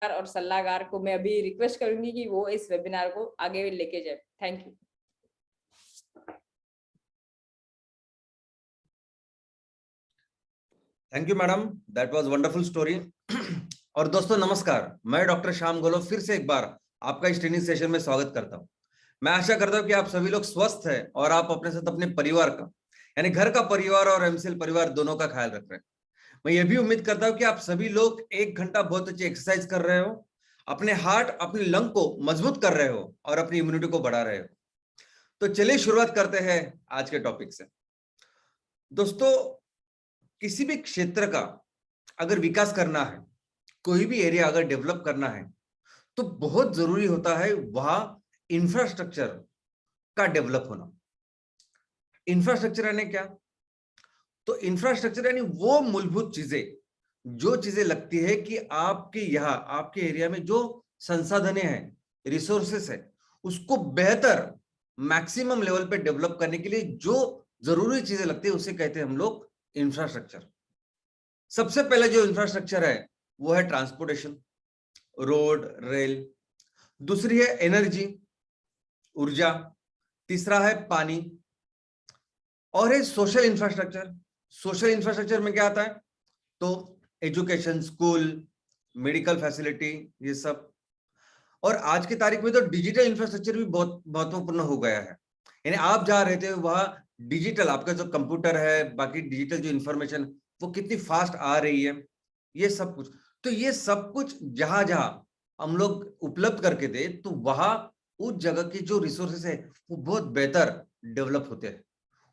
और सलाहकार को मैं अभी रिक्वेस्ट करूंगी कि वो इस वेबिनार को आगे लेके जाए। Thank you. Thank you madam, that was wonderful story. और दोस्तों नमस्कार, मैं डॉक्टर श्याम गोलो फिर से एक बार आपका इस ट्रेनिंग सेशन में स्वागत करता हूं। मैं आशा करता हूं कि आप सभी लोग स्वस्थ हैं और आप अपने साथ अपने परिवार का, यानी घर का परिवार और एमसीएल परिवार दोनों का ख्याल रख रहे हैं। मैं ये भी उम्मीद करता हूं कि आप सभी लोग 1 घंटा बहुत अच्छी एक्सरसाइज कर रहे हो, अपने हार्ट अपने लंग को मजबूत कर रहे हो और अपनी इम्यूनिटी को बढ़ा रहे हो। तो चलिए शुरुआत करते हैं आज के टॉपिक से। दोस्तों, किसी भी क्षेत्र का अगर विकास करना है, कोई भी एरिया अगर डेवलप करना है, तो बहुत जरूरी होता है वहां इंफ्रास्ट्रक्चर का डेवलप होना। इंफ्रास्ट्रक्चर यानी क्या? तो इंफ्रास्ट्रक्चर यानी वो मूलभूत चीजें, जो चीजें लगती है कि आपके यहां आपके एरिया में जो संसाधनें हैं, रिसोर्सेस है, उसको बेहतर मैक्सिमम लेवल पे डेवलप करने के लिए जो जरूरी चीजें लगती है उसे कहते हैं हम लोग इंफ्रास्ट्रक्चर। सबसे पहले जो इंफ्रास्ट्रक्चर है वो है ट्रांसपोर्टेशन, रोड, रेल। दूसरी है एनर्जी, ऊर्जा। तीसरा है पानी। और है सोशल इंफ्रास्ट्रक्चर। सोशल इंफ्रास्ट्रक्चर में क्या आता है? तो एजुकेशन, स्कूल, मेडिकल फैसिलिटी, ये सब। और आज की तारीख में तो डिजिटल इंफ्रास्ट्रक्चर भी बहुत महत्वपूर्ण हो गया है। यानी आप जहां रहते हो वहां डिजिटल, आपका जो कंप्यूटर है, बाकी डिजिटल जो इंफॉर्मेशन वो कितनी फास्ट आ रही है, ये सब कुछ। तो ये सब कुछ जहां जहां हम लोग उपलब्ध करके दे, तो वहां उस जगह की जो रिसोर्सेस है वो बहुत बेहतर डेवलप होते हैं,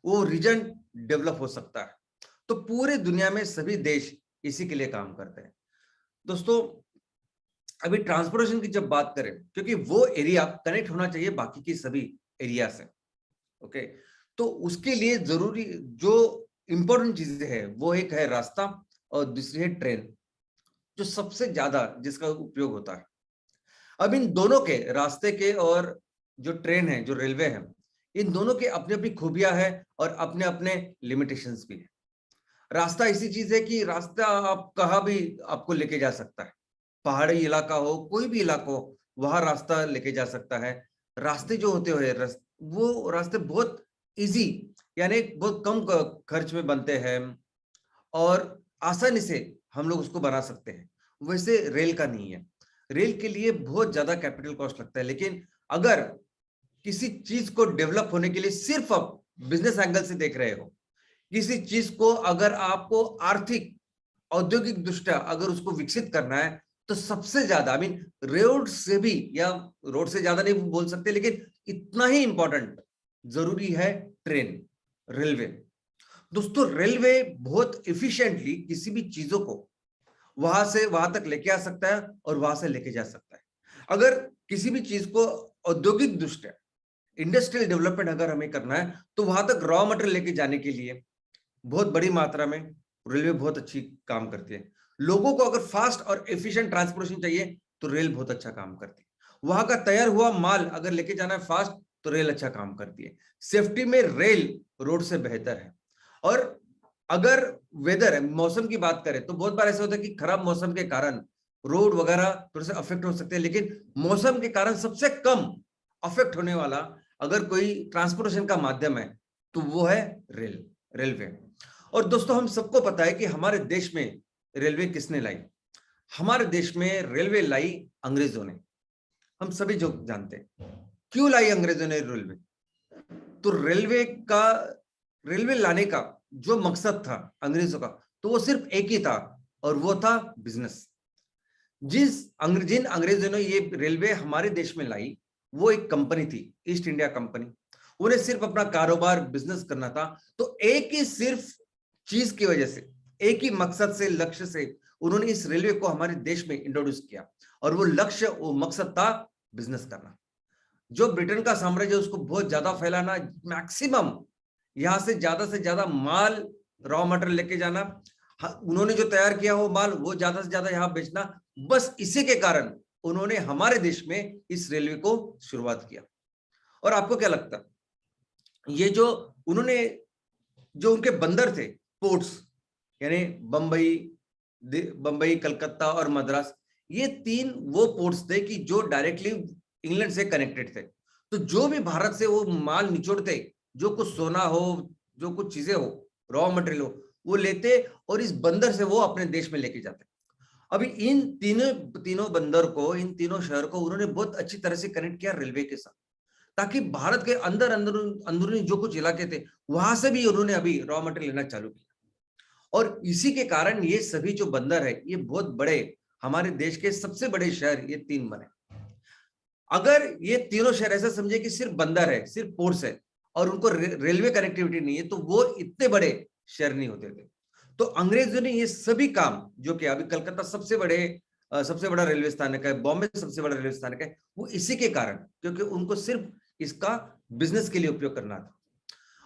वो रीजन डेवलप हो सकता है। तो पूरे दुनिया में सभी देश इसी के लिए काम करते हैं। दोस्तों, अभी ट्रांसपोर्टेशन की जब बात करें, क्योंकि वो एरिया कनेक्ट होना चाहिए बाकी की सभी एरिया से, ओके, तो उसके लिए जरूरी जो इंपॉर्टेंट चीजें है वो एक है रास्ता और दूसरी है ट्रेन, जो सबसे ज्यादा जिसका उपयोग होता है। अब इन दोनों के, रास्ते के और जो ट्रेन है, जो रेलवे है, इन दोनों के अपनी अपनी खूबियां हैं और अपने अपने लिमिटेशंस भी है। रास्ता ऐसी चीज है कि रास्ता आप कहाँ भी आपको लेके जा सकता है, पहाड़ी इलाका हो, कोई भी इलाका हो, वहां रास्ता लेके जा सकता है। रास्ते जो होते हुए वो रास्ते बहुत इजी, यानी बहुत कम खर्च में बनते हैं और आसानी से हम लोग उसको बना सकते हैं। वैसे रेल का नहीं है। रेल के लिए बहुत ज्यादा कैपिटल कॉस्ट लगता है। लेकिन अगर किसी चीज को डेवलप होने के लिए सिर्फ आप बिजनेस एंगल से देख रहे हो, किसी चीज को अगर आपको आर्थिक, औद्योगिक दृष्टया अगर उसको विकसित करना है, तो सबसे ज्यादा, आई मीन रोड से भी, या रोड से ज्यादा नहीं बोल सकते, लेकिन इतना ही इंपॉर्टेंट जरूरी है ट्रेन, रेलवे। दोस्तों, रेलवे बहुत एफिशिएंटली किसी भी चीजों को वहां से वहां तक लेके आ सकता है और वहां से लेके जा सकता है। अगर किसी भी चीज को औद्योगिक दृष्टया, इंडस्ट्रियल डेवलपमेंट अगर हमें करना है, तो वहां तक रॉ मटेरियल लेके जाने के लिए बहुत बड़ी मात्रा में रेलवे बहुत अच्छी काम करती है। लोगों को अगर फास्ट और एफिशिएंट ट्रांसपोर्टेशन चाहिए, तो रेल बहुत अच्छा काम करती है। वहां का तैयार हुआ माल अगर लेके जाना है फास्ट, तो रेल अच्छा काम करती है। सेफ्टी में रेल रोड से बेहतर है। और अगर वेदर है, मौसम की बात करें, तो बहुत बार ऐसा होता है कि खराब मौसम के कारण रोड वगैरह थोड़े से अफेक्ट हो सकते हैं, लेकिन मौसम के कारण सबसे कम अफेक्ट होने वाला अगर कोई ट्रांसपोर्टेशन का माध्यम है, तो वो है रेलवे। और दोस्तों, हम सबको पता है कि हमारे देश में रेलवे किसने लाई? हमारे देश में रेलवे लाई अंग्रेजों ने। हम सभी जो जानते हैं क्यों लाई अंग्रेजों ने रेलवे। तो रेलवे लाने का जो मकसद था अंग्रेजों का, तो वो सिर्फ एक ही था, और वो था बिजनेस। जिन अंग्रेजों ने ये रेलवे हमारे देश में लाई, वो एक कंपनी थी, ईस्ट इंडिया कंपनी। उन्हें सिर्फ अपना कारोबार, बिजनेस करना था। तो एक ही सिर्फ चीज की वजह से, एक ही मकसद से, लक्ष्य से उन्होंने इस रेलवे को हमारे देश में इंट्रोड्यूस किया, और वो लक्ष्य, वो मकसद था बिजनेस करना। जो ब्रिटेन का साम्राज्य, उसको बहुत ज्यादा फैलाना, मैक्सिमम यहां से ज्यादा माल, रॉ मटेरियल लेके जाना, उन्होंने जो तैयार किया वो माल वो ज्यादा से ज्यादा यहां बेचना, बस इसी के कारण उन्होंने हमारे देश में इस रेलवे को शुरुआत किया। और आपको क्या लगता, ये जो उन्होंने, जो उनके बंदर थे, पोर्ट्स, यानी बंबई, कलकत्ता और मद्रास, ये 3 वो पोर्ट्स थे कि जो डायरेक्टली इंग्लैंड से कनेक्टेड थे। तो जो भी भारत से वो माल निचोड़ते, जो कुछ सोना हो, जो कुछ चीजें हो, रॉ मटेरियल हो, वो लेते और इस बंदर से वो अपने देश में लेके जाते। अभी इन तीनों बंदर को, इन तीनों शहर को उन्होंने बहुत अच्छी तरह से कनेक्ट किया रेलवे के साथ, ताकि भारत के अंदर अंदरूनी जो कुछ इलाके थे वहां से भी उन्होंने अभी रॉ मटेरियल लेना चालू किया। और इसी के कारण ये सभी जो बंदर है, ये बहुत बड़े, हमारे देश के सबसे बड़े शहर ये 3 बने। अगर ये तीनों शहर ऐसा समझे कि सिर्फ बंदर है, सिर्फ पोर्ट्स है और उनको रेलवे कनेक्टिविटी नहीं है, तो वो इतने बड़े शहर नहीं होते थे। तो अंग्रेजों ने ये सभी काम, जो कि अभी कलकत्ता सबसे बड़ा रेलवे स्थानक है, बॉम्बे सबसे बड़ा रेलवे स्थानक है, वो इसी के कारण, क्योंकि उनको सिर्फ इसका बिजनेस के लिए उपयोग करना था।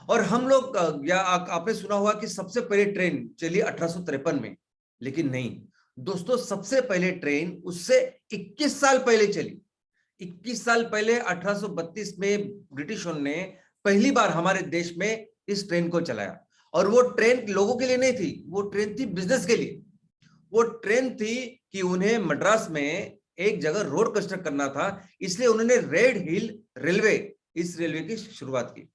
और हम लोग, या आपने सुना होगा कि सबसे पहले ट्रेन चली 1853 में, लेकिन नहीं दोस्तों, सबसे पहले ट्रेन उससे 21 साल पहले चली। 21 साल पहले 1832 में ब्रिटिशों ने पहली बार हमारे देश में इस ट्रेन को चलाया। और वो ट्रेन लोगों के लिए नहीं थी, वो ट्रेन थी बिजनेस के लिए। वो ट्रेन थी कि उन्हें मद्रास में एक जगह रोड कंस्ट्रक्ट करना था, इसलिए उन्होंने रेड हिल रेलवे, इस रेलवे की शुरुआत की।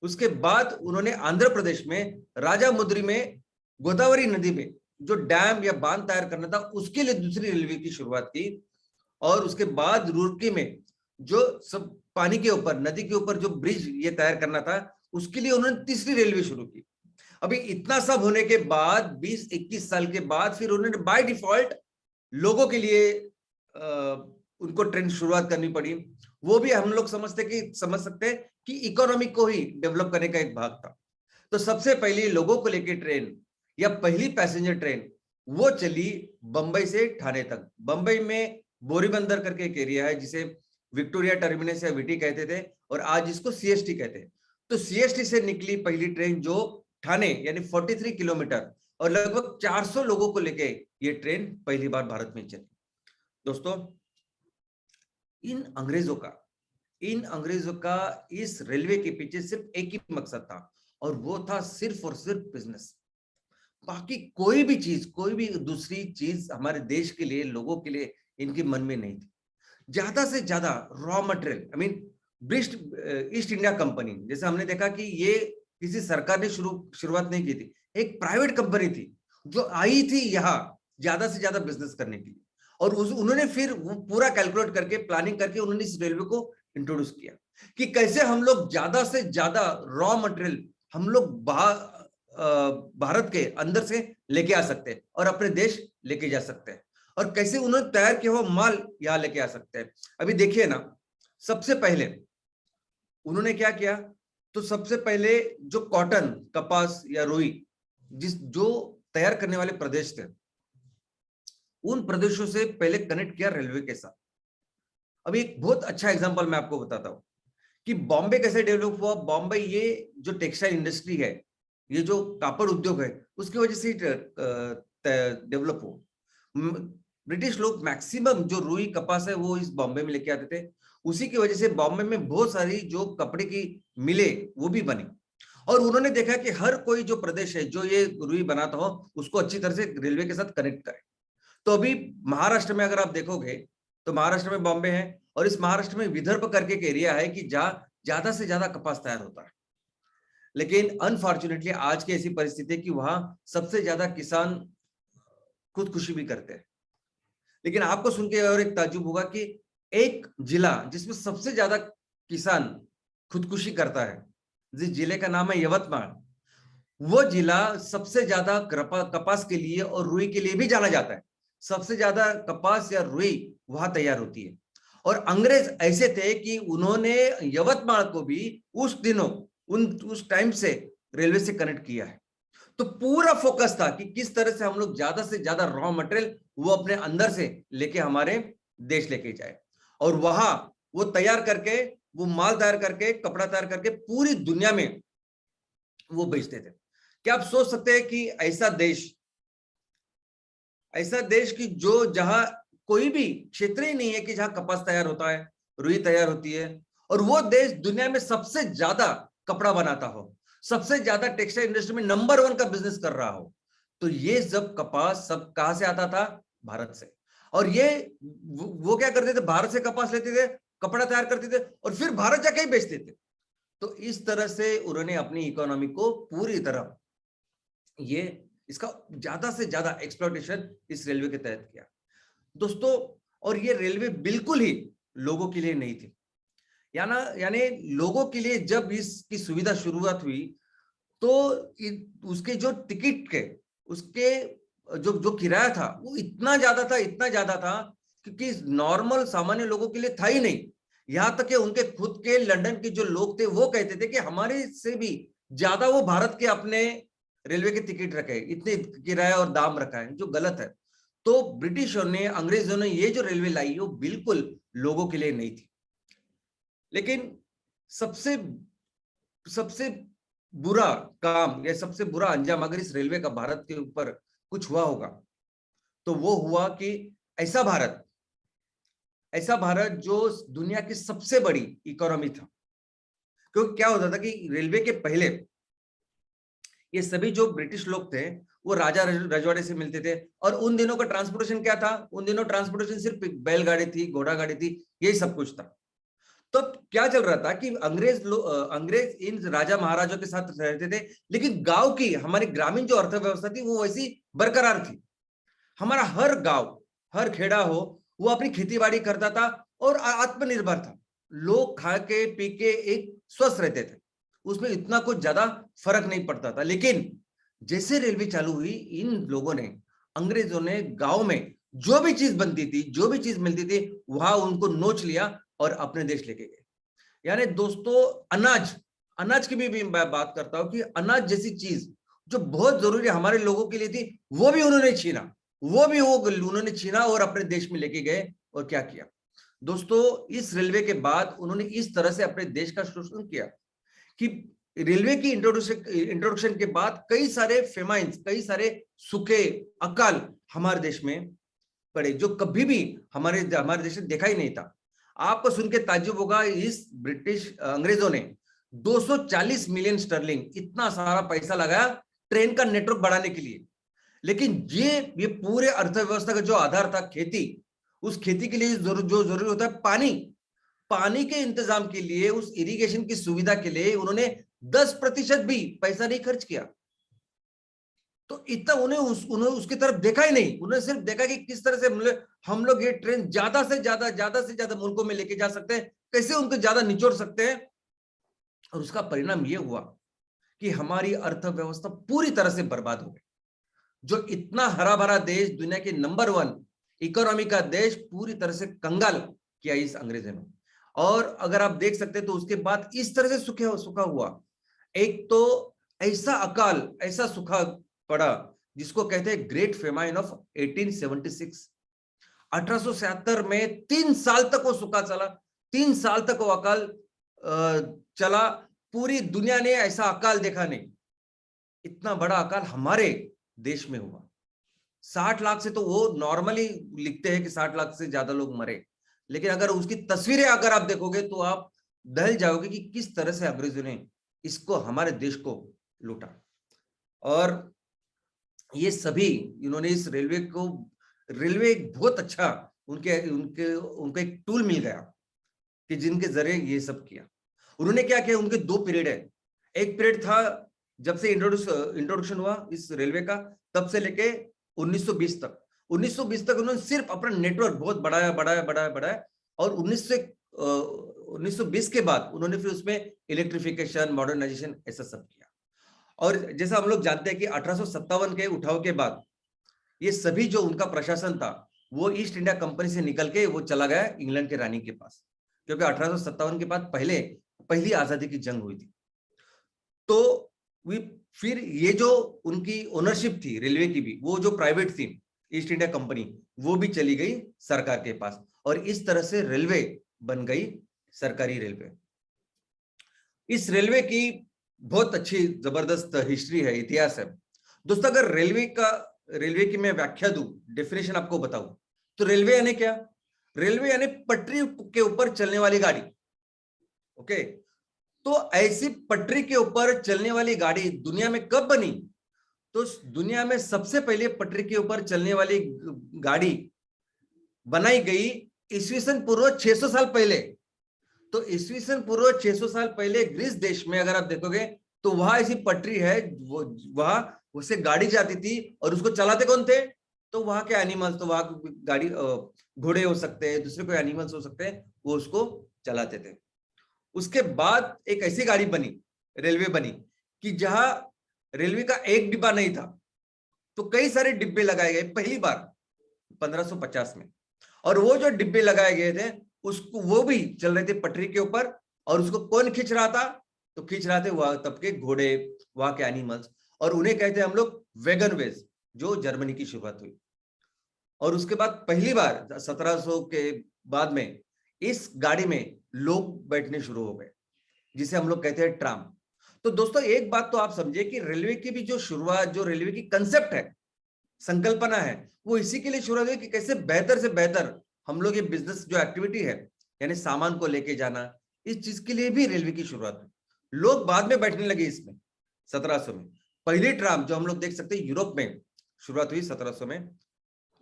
उसके बाद उन्होंने आंध्र प्रदेश में राजामुद्री में गोदावरी नदी में जो डैम या बांध तैयार करना था, उसके लिए दूसरी रेलवे की शुरुआत की। और उसके बाद रुड़की में जो सब पानी के ऊपर, नदी के ऊपर जो ब्रिज ये तैयार करना था, उसके लिए उन्होंने तीसरी रेलवे शुरू की। अभी इतना सब होने के बाद 20-21 साल के बाद फिर उन्होंने बाय डिफॉल्ट लोगों के लिए उनको ट्रेन शुरुआत करनी पड़ी। वो भी हम लोग समझ सकते हैं कि इकोनॉमी को ही डेवलप करने का एक भाग था। तो सबसे पहले लोगों को लेकर ट्रेन, या पहली पैसेंजर ट्रेन, वो चली बंबई से ठाणे तक। बंबई में बोरीबंदर करके एक एरिया है जिसे विक्टोरिया टर्मिनस या विटी कहते थे, और आज इसको सीएसटी कहते हैं। तो सीएसटी से निकली पहली ट्रेन जो ठाणे यानी 43 किलोमीटर और लगभग 400 लोगों को लेके ये ट्रेन पहली बार भारत में चली। दोस्तों, इन अंग्रेजों का इस रेलवे के पीछे सिर्फ एक ही मकसद था, और वो था सिर्फ और सिर्फ बिजनेस। बाकी कोई भी चीज, कोई भी दूसरी चीज हमारे देश के लिए, लोगों के लिए इनके मन में नहीं थी। ज्यादा से ज्यादा raw material, east India company, जैसे हमने देखा कि ये किसी सरकार ने शुरुआत नहीं की थी, एक प्राइवेट कंपनी थी जो आई थी यहाँ ज्यादा से ज्यादा बिजनेस करने के लिए। और उन्होंने फिर वो पूरा कैलकुलेट करके, प्लानिंग करके उन्होंने इस रेलवे को इंट्रोड्यूस किया कि कैसे हम लोग ज्यादा से ज्यादा रॉ मटेरियल हम लोग भारत के अंदर से लेके आ सकते हैं और अपने देश लेके जा सकते हैं, और कैसे उन्होंने तैयार किया हुआ माल यहाँ लेके आ सकते हैं। अभी देखिए ना, सबसे पहले उन्होंने क्या किया, तो सबसे पहले जो कॉटन, कपास या रुई जो तैयार करने वाले प्रदेश थे, उन प्रदेशों से पहले कनेक्ट किया रेलवे के साथ। अभी एक बहुत अच्छा एग्जांपल मैं आपको बताता हूं कि बॉम्बे कैसे डेवलप हुआ। बॉम्बे, ये जो टेक्सटाइल इंडस्ट्री है, ये जो कापड़ उद्योग है, उसकी वजह से डेवलप हुआ। ब्रिटिश लोग मैक्सिमम जो रुई कपास है वो इस बॉम्बे में लेके आते थे। उसी की वजह से बॉम्बे में बहुत सारी जो कपड़े की मिले वो भी बनी, और उन्होंने देखा कि हर कोई जो प्रदेश है जो ये रुई बनाता हो, उसको अच्छी तरह से रेलवे के साथ कनेक्ट करे। तो अभी महाराष्ट्र में अगर आप देखोगे तो महाराष्ट्र में बॉम्बे है, और इस महाराष्ट्र में विदर्भ करके एक एरिया है कि जहां ज्यादा से ज्यादा कपास तैयार होता है। लेकिन अनफॉर्चुनेटली आज की ऐसी परिस्थिति है कि वहां सबसे ज्यादा किसान खुदकुशी भी करते हैं। लेकिन आपको सुन के और एक ताज्जुब होगा कि एक जिला जिसमें सबसे ज्यादा किसान खुदकुशी करता है, जिस जिले का नाम है यवतमाल, वो जिला सबसे ज्यादा कपास के लिए और रुई के लिए भी जाना जाता है। सबसे ज्यादा कपास या रुई वहां तैयार होती है। और अंग्रेज ऐसे थे कि उन्होंने यवतमाल को भी उस दिनों, उस टाइम से रेलवे से कनेक्ट किया है। तो पूरा फोकस था कि किस तरह से हम लोग ज्यादा से ज्यादा रॉ मटेरियल वो अपने अंदर से लेके हमारे देश लेके जाए, और वहां वो तैयार करके, वो माल तैयार करके, कपड़ा तैयार करके पूरी दुनिया में वो बेचते थे। क्या आप सोच सकते हैं कि ऐसा देश की जो जहां कोई भी क्षेत्र ही नहीं है कि जहां कपास तैयार होता है, रुई तैयार होती है, और वो देश दुनिया में सबसे ज्यादा कपड़ा बनाता हो, सबसे ज्यादा टेक्सटाइल इंडस्ट्री में नंबर 1 का बिजनेस कर रहा हो, तो ये सब कपास सब कहां से आता था? भारत से। और ये वो क्या करते थे, भारत से कपास लेते थे, कपड़ा तैयार करते थे और फिर भारत जाके ही बेचते थे। तो इस तरह से उन्होंने अपनी इकोनॉमी को पूरी तरह ये इसका ज्यादा से ज्यादा एक्सप्लॉयटेशन इस रेलवे के तहत किया दोस्तों। और ये रेलवे बिल्कुल ही लोगों के लिए नहीं थी, यानी लोगों के लिए जब इसकी सुविधा शुरुआत हुई तो उसके जो टिकट के उसके जो किराया था वो इतना ज्यादा था क्योंकि नॉर्मल सामान्य लोगों के लिए था ही नहीं। यहां तक कि उनके खुद के लंदन के जो लोग थे वो कहते थे कि हमारे से भी ज्यादा वो भारत के अपने रेलवे के टिकट रखे, इतने किराया और दाम रखा है, जो गलत है। तो ब्रिटिशों ने, अंग्रेजों ने ये जो रेलवे लाई वो बिल्कुल लोगों के लिए नहीं थी। लेकिन सबसे बुरा काम या सबसे बुरा अंजाम अगर इस रेलवे का भारत के ऊपर कुछ हुआ होगा तो वो हुआ कि ऐसा भारत जो दुनिया की सबसे बड़ी इकोनॉमी था। क्योंकि क्या होता था कि रेलवे के पहले ये सभी जो ब्रिटिश लोग थे वो राजा रजवाड़े से मिलते थे, और उन दिनों का ट्रांसपोर्टेशन क्या था, उन दिनों ट्रांसपोर्टेशन सिर्फ बैलगाड़ी थी, घोड़ा गाड़ी थी, यही सब कुछ था। तो क्या चल रहा था कि अंग्रेज इन राजा महाराजों के साथ रहते थे, लेकिन गांव की हमारी ग्रामीण जो अर्थव्यवस्था थी वो वैसी बरकरार थी। हमारा हर गांव, हर खेड़ा हो, वो अपनी खेती बाड़ी करता था और आत्मनिर्भर था। लोग खा के पी के एक स्वस्थ रहते थे, उसमें इतना कुछ ज्यादा फर्क नहीं पड़ता था। लेकिन जैसे रेलवे चालू हुई, इन लोगों ने, अंग्रेजों ने गांव में जो भी चीज बनती थी, जो भी चीज मिलती थी, वहां उनको नोच लिया और अपने देश लेके गए। यानी दोस्तों अनाज की भी मैं बात करता हूं कि अनाज जैसी चीज जो बहुत जरूरी हमारे लोगों के लिए थी, वो भी उन्होंने छीना और अपने देश में लेके गए। और क्या किया दोस्तों, इस रेलवे के बाद उन्होंने इस तरह से अपने देश का शोषण किया कि रेलवे की इंट्रोडक्शन के बाद कई सारे फेमाइन्स, कई सारे सूखे, अकाल हमारे देश में पड़े, जो कभी भी हमारे देश में देखा ही नहीं था। आपको सुन के ताज्जुब होगा, इस अंग्रेजों ने 240 मिलियन स्टर्लिंग, इतना सारा पैसा लगाया ट्रेन का नेटवर्क बढ़ाने के लिए। लेकिन ये पूरे अर्थव्यवस्था का जो आधार था खेती, उस खेती के लिए जो जरूरी होता है पानी के इंतजाम के लिए, उस इरिगेशन की सुविधा के लिए उन्होंने 10% भी पैसा नहीं खर्च किया। तो इतना उन्हें उसकी तरफ देखा ही नहीं। उन्होंने सिर्फ देखा कि किस तरह से हम लोग ये ट्रेन ज्यादा से ज्यादा मुल्कों में लेके जा सकते हैं, कैसे उनको ज्यादा निचोड़ सकते हैं। और उसका परिणाम ये हुआ कि हमारी अर्थव्यवस्था पूरी तरह से बर्बाद हो गई। जो इतना हरा भरा देश, दुनिया के नंबर 1 इकोनॉमी का देश, पूरी तरह से कंगाल किया इस अंग्रेजों ने। और अगर आप देख सकते हैं तो उसके बाद इस तरह से सूखा हुआ। एक तो ऐसा अकाल, ऐसा सूखा पड़ा जिसको कहते हैं ग्रेट फेमाइन ऑफ 1876। 1877 में 3 साल तक वो सूखा चला, 3 साल तक वो अकाल चला। पूरी दुनिया ने ऐसा अकाल देखा नहीं। इतना बड़ा अकाल हमारे देश में हुआ। 60 लाख से, तो वो नॉर्मली लिखते हैं कि 60 लाख से ज्यादा लोग मरे, लेकिन अगर उसकी तस्वीरें अगर आप देखोगे तो आप दहल जाओगे कि किस तरह से अंग्रेजों ने इसको, हमारे देश को लूटा। और ये सभी, इन्होंने इस रेलवे एक बहुत अच्छा उनको एक टूल मिल गया कि जिनके जरिए ये सब किया। उन्होंने क्या किया, उनके 2 पीरियड है। एक पीरियड था जब से इंट्रोडक्शन हुआ इस रेलवे का, तब से लेके 1920 तक। 1920 तक उन्होंने सिर्फ अपना नेटवर्क बहुत बढ़ाया और 1920 के बाद उन्होंने फिर उसमें इलेक्ट्रिफिकेशन, मॉडर्नाइजेशन, ऐसा सब किया। और जैसा हम लोग जानते हैं कि 1857 के उठाव के बाद ये सभी जो उनका प्रशासन था वो ईस्ट इंडिया कंपनी से निकल के वो चला गया इंग्लैंड के रानी के पास, क्योंकि 1857 के बाद पहली आजादी की जंग हुई थी। तो फिर ये जो उनकी ओनरशिप थी रेलवे की भी, वो जो प्राइवेट थी ईस्ट इंडिया कंपनी, वो भी चली गई सरकार के पास, और इस तरह से रेलवे बन गई सरकारी रेलवे। इस रेलवे की बहुत अच्छी जबरदस्त हिस्ट्री है, इतिहास है दोस्तों। अगर रेलवे की मैं व्याख्या दूं, डेफिनेशन आपको बताऊं, तो रेलवे यानी क्या? रेलवे यानी पटरी के ऊपर चलने वाली गाड़ी। ओके, तो ऐसी पटरी के ऊपर चलने वाली गाड़ी दुनिया में कब बनी? तो दुनिया में सबसे पहले पटरी के ऊपर चलने वाली गाड़ी बनाई गई ईस्वी सन पूर्व 600 साल पहले। तो ईस्वी सन पूर्व 600 साल पहले ग्रीस देश में अगर आप देखोगे तो वहां ऐसी पटरी है, वो वहां उससे गाड़ी जाती थी और उसको चलाते कौन थे? तो वहां के एनिमल्स, तो वहां गाड़ी घोड़े हो सकते हैं, दूसरे कोई एनिमल्स हो सकते हैं, वो उसको चलाते थे। उसके बाद एक ऐसी गाड़ी बनी, रेलवे बनी, कि जहां रेलवे का एक डिब्बा नहीं था तो कई सारे डिब्बे लगाए गए पहली बार 1550 में। और वो जो डिब्बे लगाए गए थे उसको वो भी चल रहे थे पटरी के ऊपर, और उसको कौन खींच रहा था? तो खींच रहे थे वहां तब के घोड़े, वहां के एनिमल्स, और उन्हें कहते हैं हम लोग वैगन वेज, जो जर्मनी की शुरुआत हुई। और उसके बाद पहली बार 1700 के बाद में इस गाड़ी में लोग बैठने शुरू हो गए, जिसे हम लोग कहते हैं ट्राम। तो दोस्तों एक बात तो आप समझिए कि रेलवे की भी जो शुरुआत, जो रेलवे की कंसेप्ट है, संकल्पना है, वो इसी के लिए शुरुआत हुई कि कैसे बेहतर से बेहतर हम लोग ये बिजनेस जो एक्टिविटी है, यानी सामान को लेके जाना, इस चीज के लिए भी रेलवे की शुरुआत हुई। लोग बाद में बैठने लगे इसमें 1700 में। पहली ट्राम जो हम लोग देख सकते हैं यूरोप में शुरुआत हुई 1700 में,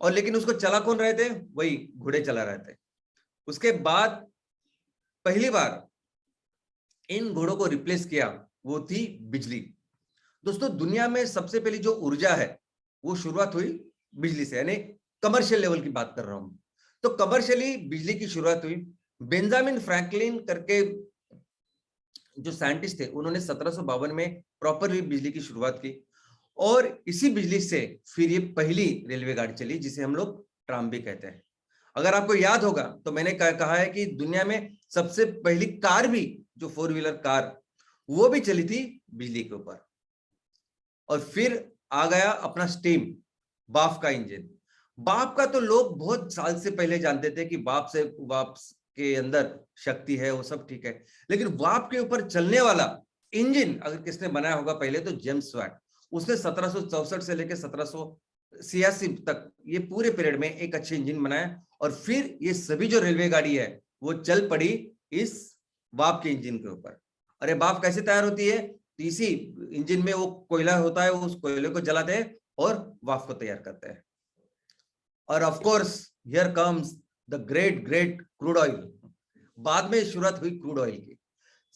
और लेकिन उसको चला कौन रहे थे? वही घोड़े चला रहे थे। उसके बाद पहली बार इन घोड़ों को रिप्लेस किया, वो थी बिजली। दोस्तों दुनिया में सबसे पहली जो ऊर्जा है वो शुरुआत हुई बिजली से, यानी कमर्शियल लेवल की बात कर रहा हूं। तो कमर्शियली बिजली की शुरुआत हुई। बेंजामिन फ्रैंकलिन करके जो साइंटिस्ट थे, उन्होंने 1752 में प्रॉपरली बिजली की शुरुआत की, और इसी बिजली से फिर ये पहली रेलवे गाड़ी चली, जिसे हम लोग ट्राम भी कहते हैं। अगर आपको याद होगा तो मैंने कहा है कि दुनिया में सबसे पहली कार भी, जो 4 व्हीलर कार, वो भी चली थी बिजली के ऊपर। और फिर आ गया अपना स्टीम, बाफ का इंजन। बाफ का तो लोग बहुत साल से पहले जानते थे कि बाफ के अंदर शक्ति है, वो सब ठीक है, लेकिन वाप के ऊपर चलने वाला इंजन अगर किसने बनाया होगा पहले, तो जेम्स वैट। उसने 1764 से लेकर 1786 तक ये पूरे पीरियड में एक अच्छे इंजन बनाया, और फिर ये सभी जो रेलवे गाड़ी है वो चल पड़ी इस वाप के इंजन के ऊपर। अरे वाप कैसे तैयार होती है? इसी इंजन में वो कोयला होता है, उस कोयले को जलाते हैं और वाफ को तैयार करते हैं। और of course here comes the great great crude oil. बाद में शुरुआत हुई क्रूड ऑयल की।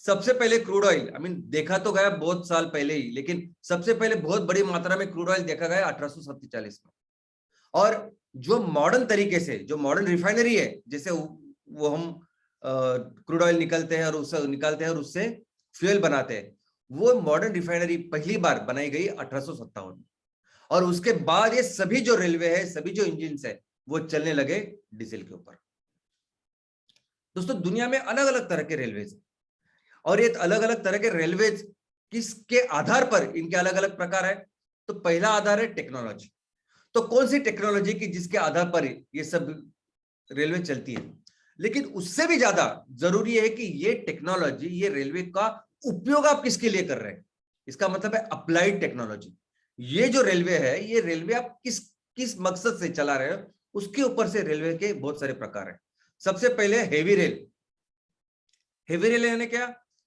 सबसे पहले क्रूड ऑयल, आई मीन देखा तो गया बहुत साल पहले ही, लेकिन सबसे पहले बहुत बड़ी मात्रा में क्रूड ऑयल देखा गया 1847 में। और जो मॉडर्न तरीके से, जो मॉडर्न रिफाइनरी है, जैसे वो हम क्रूड ऑयल निकलते हैं और उससे निकालते हैं और उससे फ्यूल बनाते हैं, वो मॉडर्न रिफाइनरी पहली बार बनाई गई 1857 में। और उसके बाद ये सभी जो रेलवे है, सभी जो इंजिन है, वो चलने लगे डीजल के ऊपर। दोस्तों दुनिया में अलग अलग तरह के रेलवेज हैं, और ये अलग अलग तरह के रेलवेज किसके आधार पर इनके अलग अलग प्रकार है? तो पहला आधार है टेक्नोलॉजी। तो कौन सी टेक्नोलॉजी की जिसके आधार पर ये सब रेलवे चलती है? लेकिन उससे भी ज्यादा जरूरी है कि ये टेक्नोलॉजी, ये रेलवे का उपयोग आप किसके लिए कर रहे हैं। इसका मतलब है अप्लाइड टेक्नोलॉजी। ये जो रेलवे है, ये रेलवे आप किस किस मकसद से चला रहे हो, उसके ऊपर से रेलवे के बहुत सारे प्रकार है। सबसे पहले हेवी रेल। हेवी रेल यानी क्या?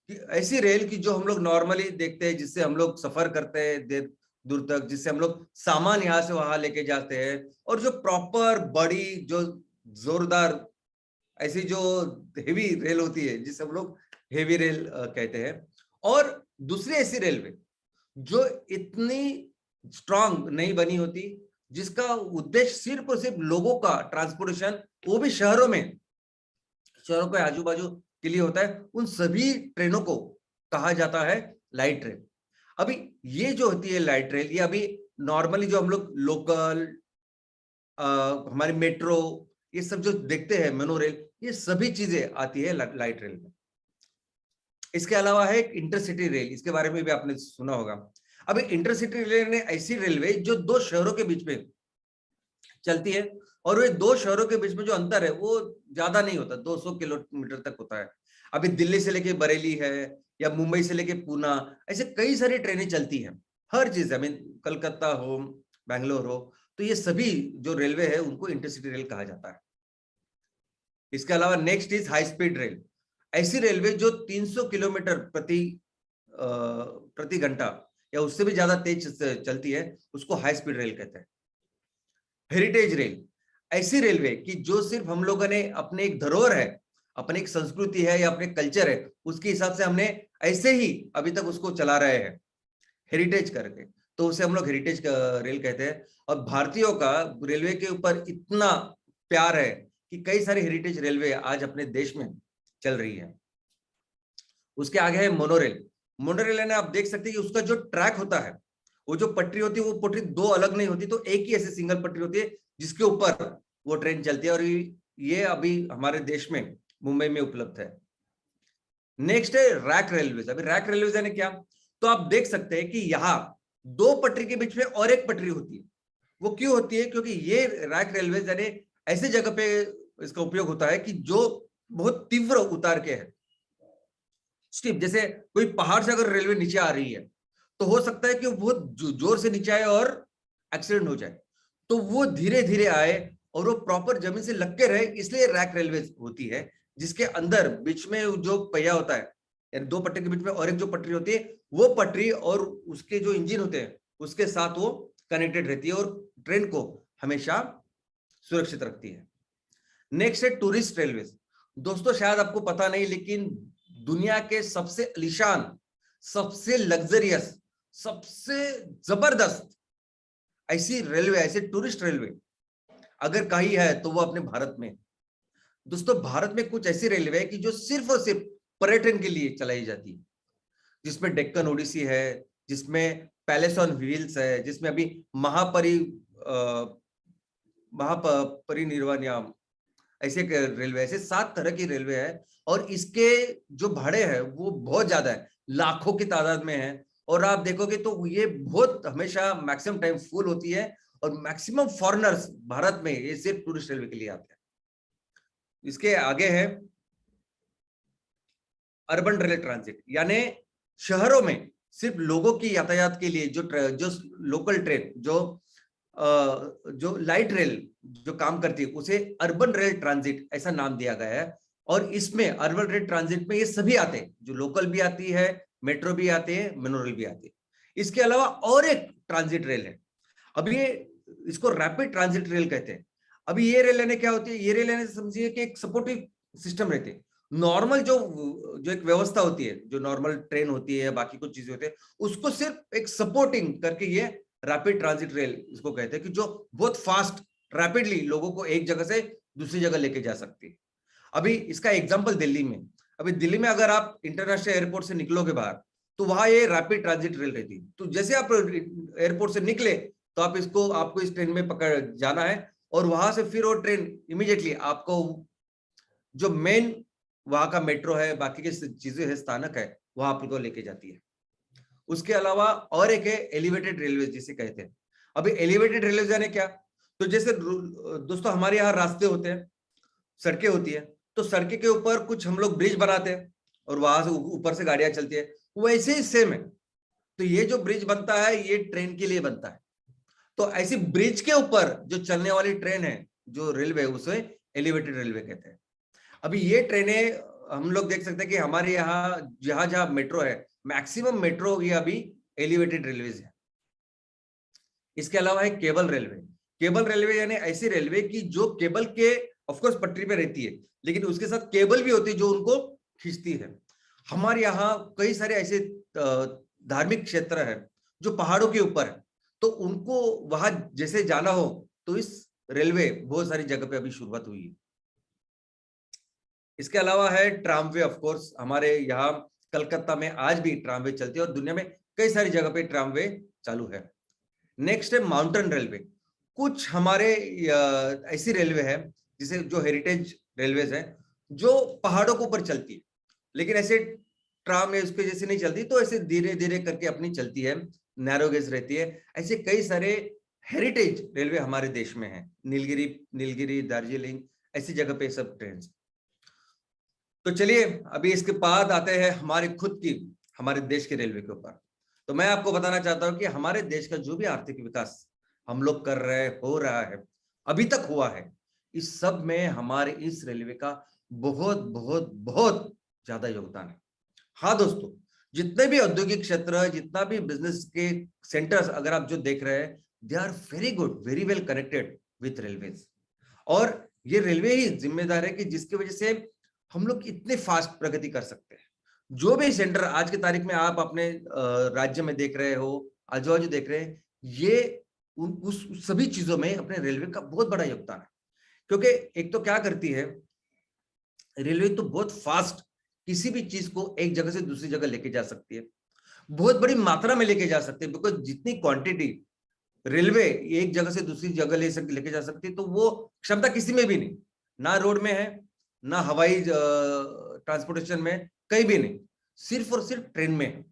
कि ऐसी रेल की जो हम लोग नॉर्मली देखते हैं, जिससे हम लोग सफर करते हैं देर दूर तक, जिससे हम लोग सामान यहां से वहां लेके जाते हैं, और जो प्रॉपर बड़ी, जो जोरदार, ऐसी जो हेवी रेल होती है, जिसे हम लोग हेवी रेल कहते हैं। और दूसरी ऐसी रेलवे जो इतनी स्ट्रांग नहीं बनी होती, जिसका उद्देश्य सिर्फ और सिर्फ लोगों का ट्रांसपोर्टेशन, वो भी शहरों में, शहरों के आजू बाजू के लिए होता है, उन सभी ट्रेनों को कहा जाता है लाइट रेल। अभी ये जो होती है लाइट रेल, ये अभी नॉर्मली जो हम लोग लोकल, हमारे मेट्रो, ये सब जो देखते हैं, मेनो रेल, ये सभी चीजें आती है लाइट रेल में। इसके अलावा है इंटरसिटी रेल, इसके बारे में भी आपने सुना होगा। अभी इंटरसिटी रेल ने ऐसी रेलवे जो दो शहरों के बीच में चलती है, और वे दो शहरों के बीच में जो अंतर है वो ज्यादा नहीं होता, 200 किलोमीटर तक होता है। अभी दिल्ली से लेके बरेली है, या मुंबई से लेके पूना, ऐसे कई सारी ट्रेनें चलती हैं। हर चीज, आई मीन कलकत्ता हो, बैंगलोर हो, तो ये सभी जो रेलवे है उनको इंटरसिटी रेल कहा जाता है। इसके अलावा next is high speed rail. ऐसी रेलवे जो 300 किलोमीटर प्रति घंटा या उससे भी ज्यादा तेज चलती है, उसको हाई स्पीड रेल कहते हैं। हेरिटेज रेल, ऐसी रेलवे कि जो सिर्फ हम लोगों ने अपने एक धरोहर है, अपनी एक संस्कृति है या अपने कल्चर है, उसके हिसाब से हमने ऐसे ही अभी तक उसको चला रहे हैं हेरिटेज करके, तो उसे हम लोग हेरिटेज रेल कहते हैं। और भारतीयों का रेलवे के ऊपर इतना प्यार है कि कई सारी हेरिटेज रेलवे आज अपने देश में चल रही है। उसके आगे है मोनोरेल। मोनोरेल है, आप देख सकते हैं कि उसका जो ट्रैक होता है, वो जो पटरी होती है, वो पटरी दो अलग नहीं होती, तो एक ही ऐसे सिंगल पटरी होती है जिसके ऊपर वो ट्रेन चलती है, और ये अभी हमारे देश में मुंबई में उपलब्ध है। नेक्स्ट है रैक रेलवेज। अभी रैक रेलवेज यानी क्या, तो आप देख सकते हैं कि यहाँ दो पटरी के बीच में और एक पटरी होती है। वो क्यों होती है, क्योंकि ये रैक रेलवेज यानी ऐसी जगह पे इसका उपयोग होता है कि जो बहुत तीव्र उतार के है, स्टीप, जैसे कोई पहाड़ से अगर रेलवे नीचे आ रही है तो हो सकता है कि वो बहुत जोर से नीचे आए और एक्सीडेंट हो जाए, तो वो धीरे धीरे आए और वो प्रॉपर जमीन से लग के रहे, इसलिए रैक रेलवे होती है, जिसके अंदर बीच में जो पहिया होता है, यानी दो पटरी के बीच में और एक जो पटरी होती है, वो पटरी और उसके जो इंजन होते हैं उसके साथ वो कनेक्टेड रहती है और ट्रेन को हमेशा सुरक्षित रखती है। नेक्स्ट है टूरिस्ट रेलवे। दोस्तों शायद आपको पता नहीं, लेकिन दुनिया के सबसे आलीशान, सबसे लग्जरियस, सबसे जबरदस्त ऐसी रेलवे, ऐसे टूरिस्ट रेलवे अगर कहीं है तो वो अपने भारत में। दोस्तों भारत में कुछ ऐसी रेलवे है कि जो सिर्फ और सिर्फ पर्यटन के लिए चलाई जाती है, जिसमें डेक्कन ओडिसी है, जिसमें पैलेस ऑन व्हील्स है, जिसमें अभी महापरिनिर्वाण या ऐसे रेलवे, ऐसे 7 तरह की रेलवे है, और इसके जो भाड़े हैं वो बहुत ज्यादा है, लाखों की तादाद में है। और आप देखोगे तो ये बहुत हमेशा मैक्सिमम टाइम फुल होती है, और मैक्सिमम फॉरेनर्स भारत में ये सिर्फ टूरिस्ट रेलवे के लिए आते हैं। इसके आगे है अर्बन रेल ट्रांजिट, यानी शहरों में सिर्फ लोगों की यातायात के लिए जो लोकल ट्रेन, जो लाइट रेल जो काम करती है, उसे अर्बन रेल ट्रांजिट ऐसा नाम दिया गया है। और इसमें अर्बन रेल ट्रांजिट में ये सभी आते हैं, जो लोकल भी आती है, मेट्रो भी आते हैं, मोनोरेल भी आती है। इसके अलावा और एक ट्रांजिट रेल है, अभी इसको रैपिड ट्रांजिट रेल कहते हैं। अभी ये रेल लाइनें क्या होती है, ये रेल लाइनें समझिए कि एक सपोर्टिव सिस्टम रहते हैं। नॉर्मल जो एक व्यवस्था होती है, जो नॉर्मल ट्रेन होती है, बाकी कुछ चीजें होती है, उसको सिर्फ एक सपोर्टिंग करके ये रैपिड ट्रांजिट रेल इसको कहते हैं, कि जो बहुत फास्ट रैपिडली लोगों को एक जगह से दूसरी जगह लेके जा सकती है। अभी इसका एग्जांपल दिल्ली में, अभी दिल्ली में अगर आप इंटरनेशनल एयरपोर्ट से निकलोगे बाहर, तो वहां ये रैपिड ट्रांजिट रेल रहती है। तो जैसे आप एयरपोर्ट से निकले तो आपको इस ट्रेन में पकड़ जाना है, और वहां से फिर वो ट्रेन इमीडिएटली आपको जो मेन वहां का मेट्रो है, बाकी की चीजें है, स्थानक है, वहां आपको लेके जाती है। उसके अलावा और एक है एलिवेटेड रेलवे जिसे कहते हैं। अभी एलिवेटेड रेलवे यानी क्या, तो जैसे दोस्तों हमारे यहाँ रास्ते होते हैं, सड़कें होती है, तो सड़कें के ऊपर कुछ हम लोग ब्रिज बनाते हैं और वहां से ऊपर से गाड़ियां चलती है, वैसे ही सेम है। तो ये जो ब्रिज बनता है ये ट्रेन के लिए बनता है, तो ऐसी ब्रिज के ऊपर जो चलने वाली ट्रेन है, जो रेलवे, उसे एलिवेटेड रेलवे कहते हैं। अभी ये ट्रेनें हम लोग देख सकते हैं कि हमारे यहाँ जहां जहां मेट्रो है, मैक्सिमम मेट्रो ये अभी एलिवेटेड रेलवेज है। इसके अलावा है केबल रेलवे। केबल रेलवे यानी ऐसी रेलवे की जो केबल के ऑफकोर्स पटरी पे रहती है, लेकिन उसके साथ केबल भी होती है जो उनको खींचती है। हमारे यहाँ कई सारे ऐसे धार्मिक क्षेत्र है जो पहाड़ों के ऊपर है, तो उनको वहां जैसे जाना हो तो इस रेलवे बहुत सारी जगह पे अभी शुरुआत हुई है। इसके अलावा है ट्रामवे। ऑफ कोर्स हमारे यहाँ कलकत्ता में आज भी ट्रामवे चलती है, और दुनिया में कई सारी जगह पे ट्रामवे चालू है। नेक्स्ट है माउंटेन रेलवे। कुछ हमारे ऐसी रेलवे है जिसे जो हेरिटेज रेलवेज है, जो पहाड़ों के ऊपर चलती है, लेकिन ऐसे ट्राम है उसके जैसे नहीं चलती, तो ऐसे धीरे धीरे करके अपनी चलती है, नैरो गेज रहती है। ऐसे कई सारे हेरिटेज रेलवे हमारे देश में है, नीलगिरी, दार्जिलिंग, ऐसी जगह पे सब ट्रेन। तो चलिए अभी इसके बाद आते हैं हमारे देश के रेलवे के ऊपर। तो मैं आपको बताना चाहता हूं कि हमारे देश का जो भी आर्थिक विकास हम लोग कर रहे हैं, हो रहा है, अभी तक हुआ है, इस सब में हमारे इस रेलवे का बहुत बहुत बहुत ज्यादा योगदान है। हाँ दोस्तों, जितने भी औद्योगिक क्षेत्र, जितना भी बिजनेस के सेंटर्स अगर आप जो देख रहे हैं, they are very good, very well connected with railways. और ये रेलवे ही जिम्मेदार है कि जिसकी वजह से हम लोग इतने फास्ट प्रगति कर सकते हैं। जो भी सेंटर आज की तारीख में आप अपने राज्य में देख रहे हो, आजू बाजू देख रहे हैं, ये उस सभी चीजों में अपने रेलवे का बहुत बड़ा योगदान है। क्योंकि एक तो क्या करती है रेलवे, तो बहुत फास्ट किसी भी चीज को एक जगह से दूसरी जगह लेके जा सकती है, बहुत बड़ी मात्रा में लेके जा सकते हैं। बिकॉज जितनी क्वांटिटी रेलवे एक जगह से दूसरी जगह लेके जा सकती है, तो वो क्षमता किसी में भी नहीं, ना रोड में है, ना हवाई ट्रांसपोर्टेशन में, कहीं भी नहीं, सिर्फ और सिर्फ ट्रेन में है।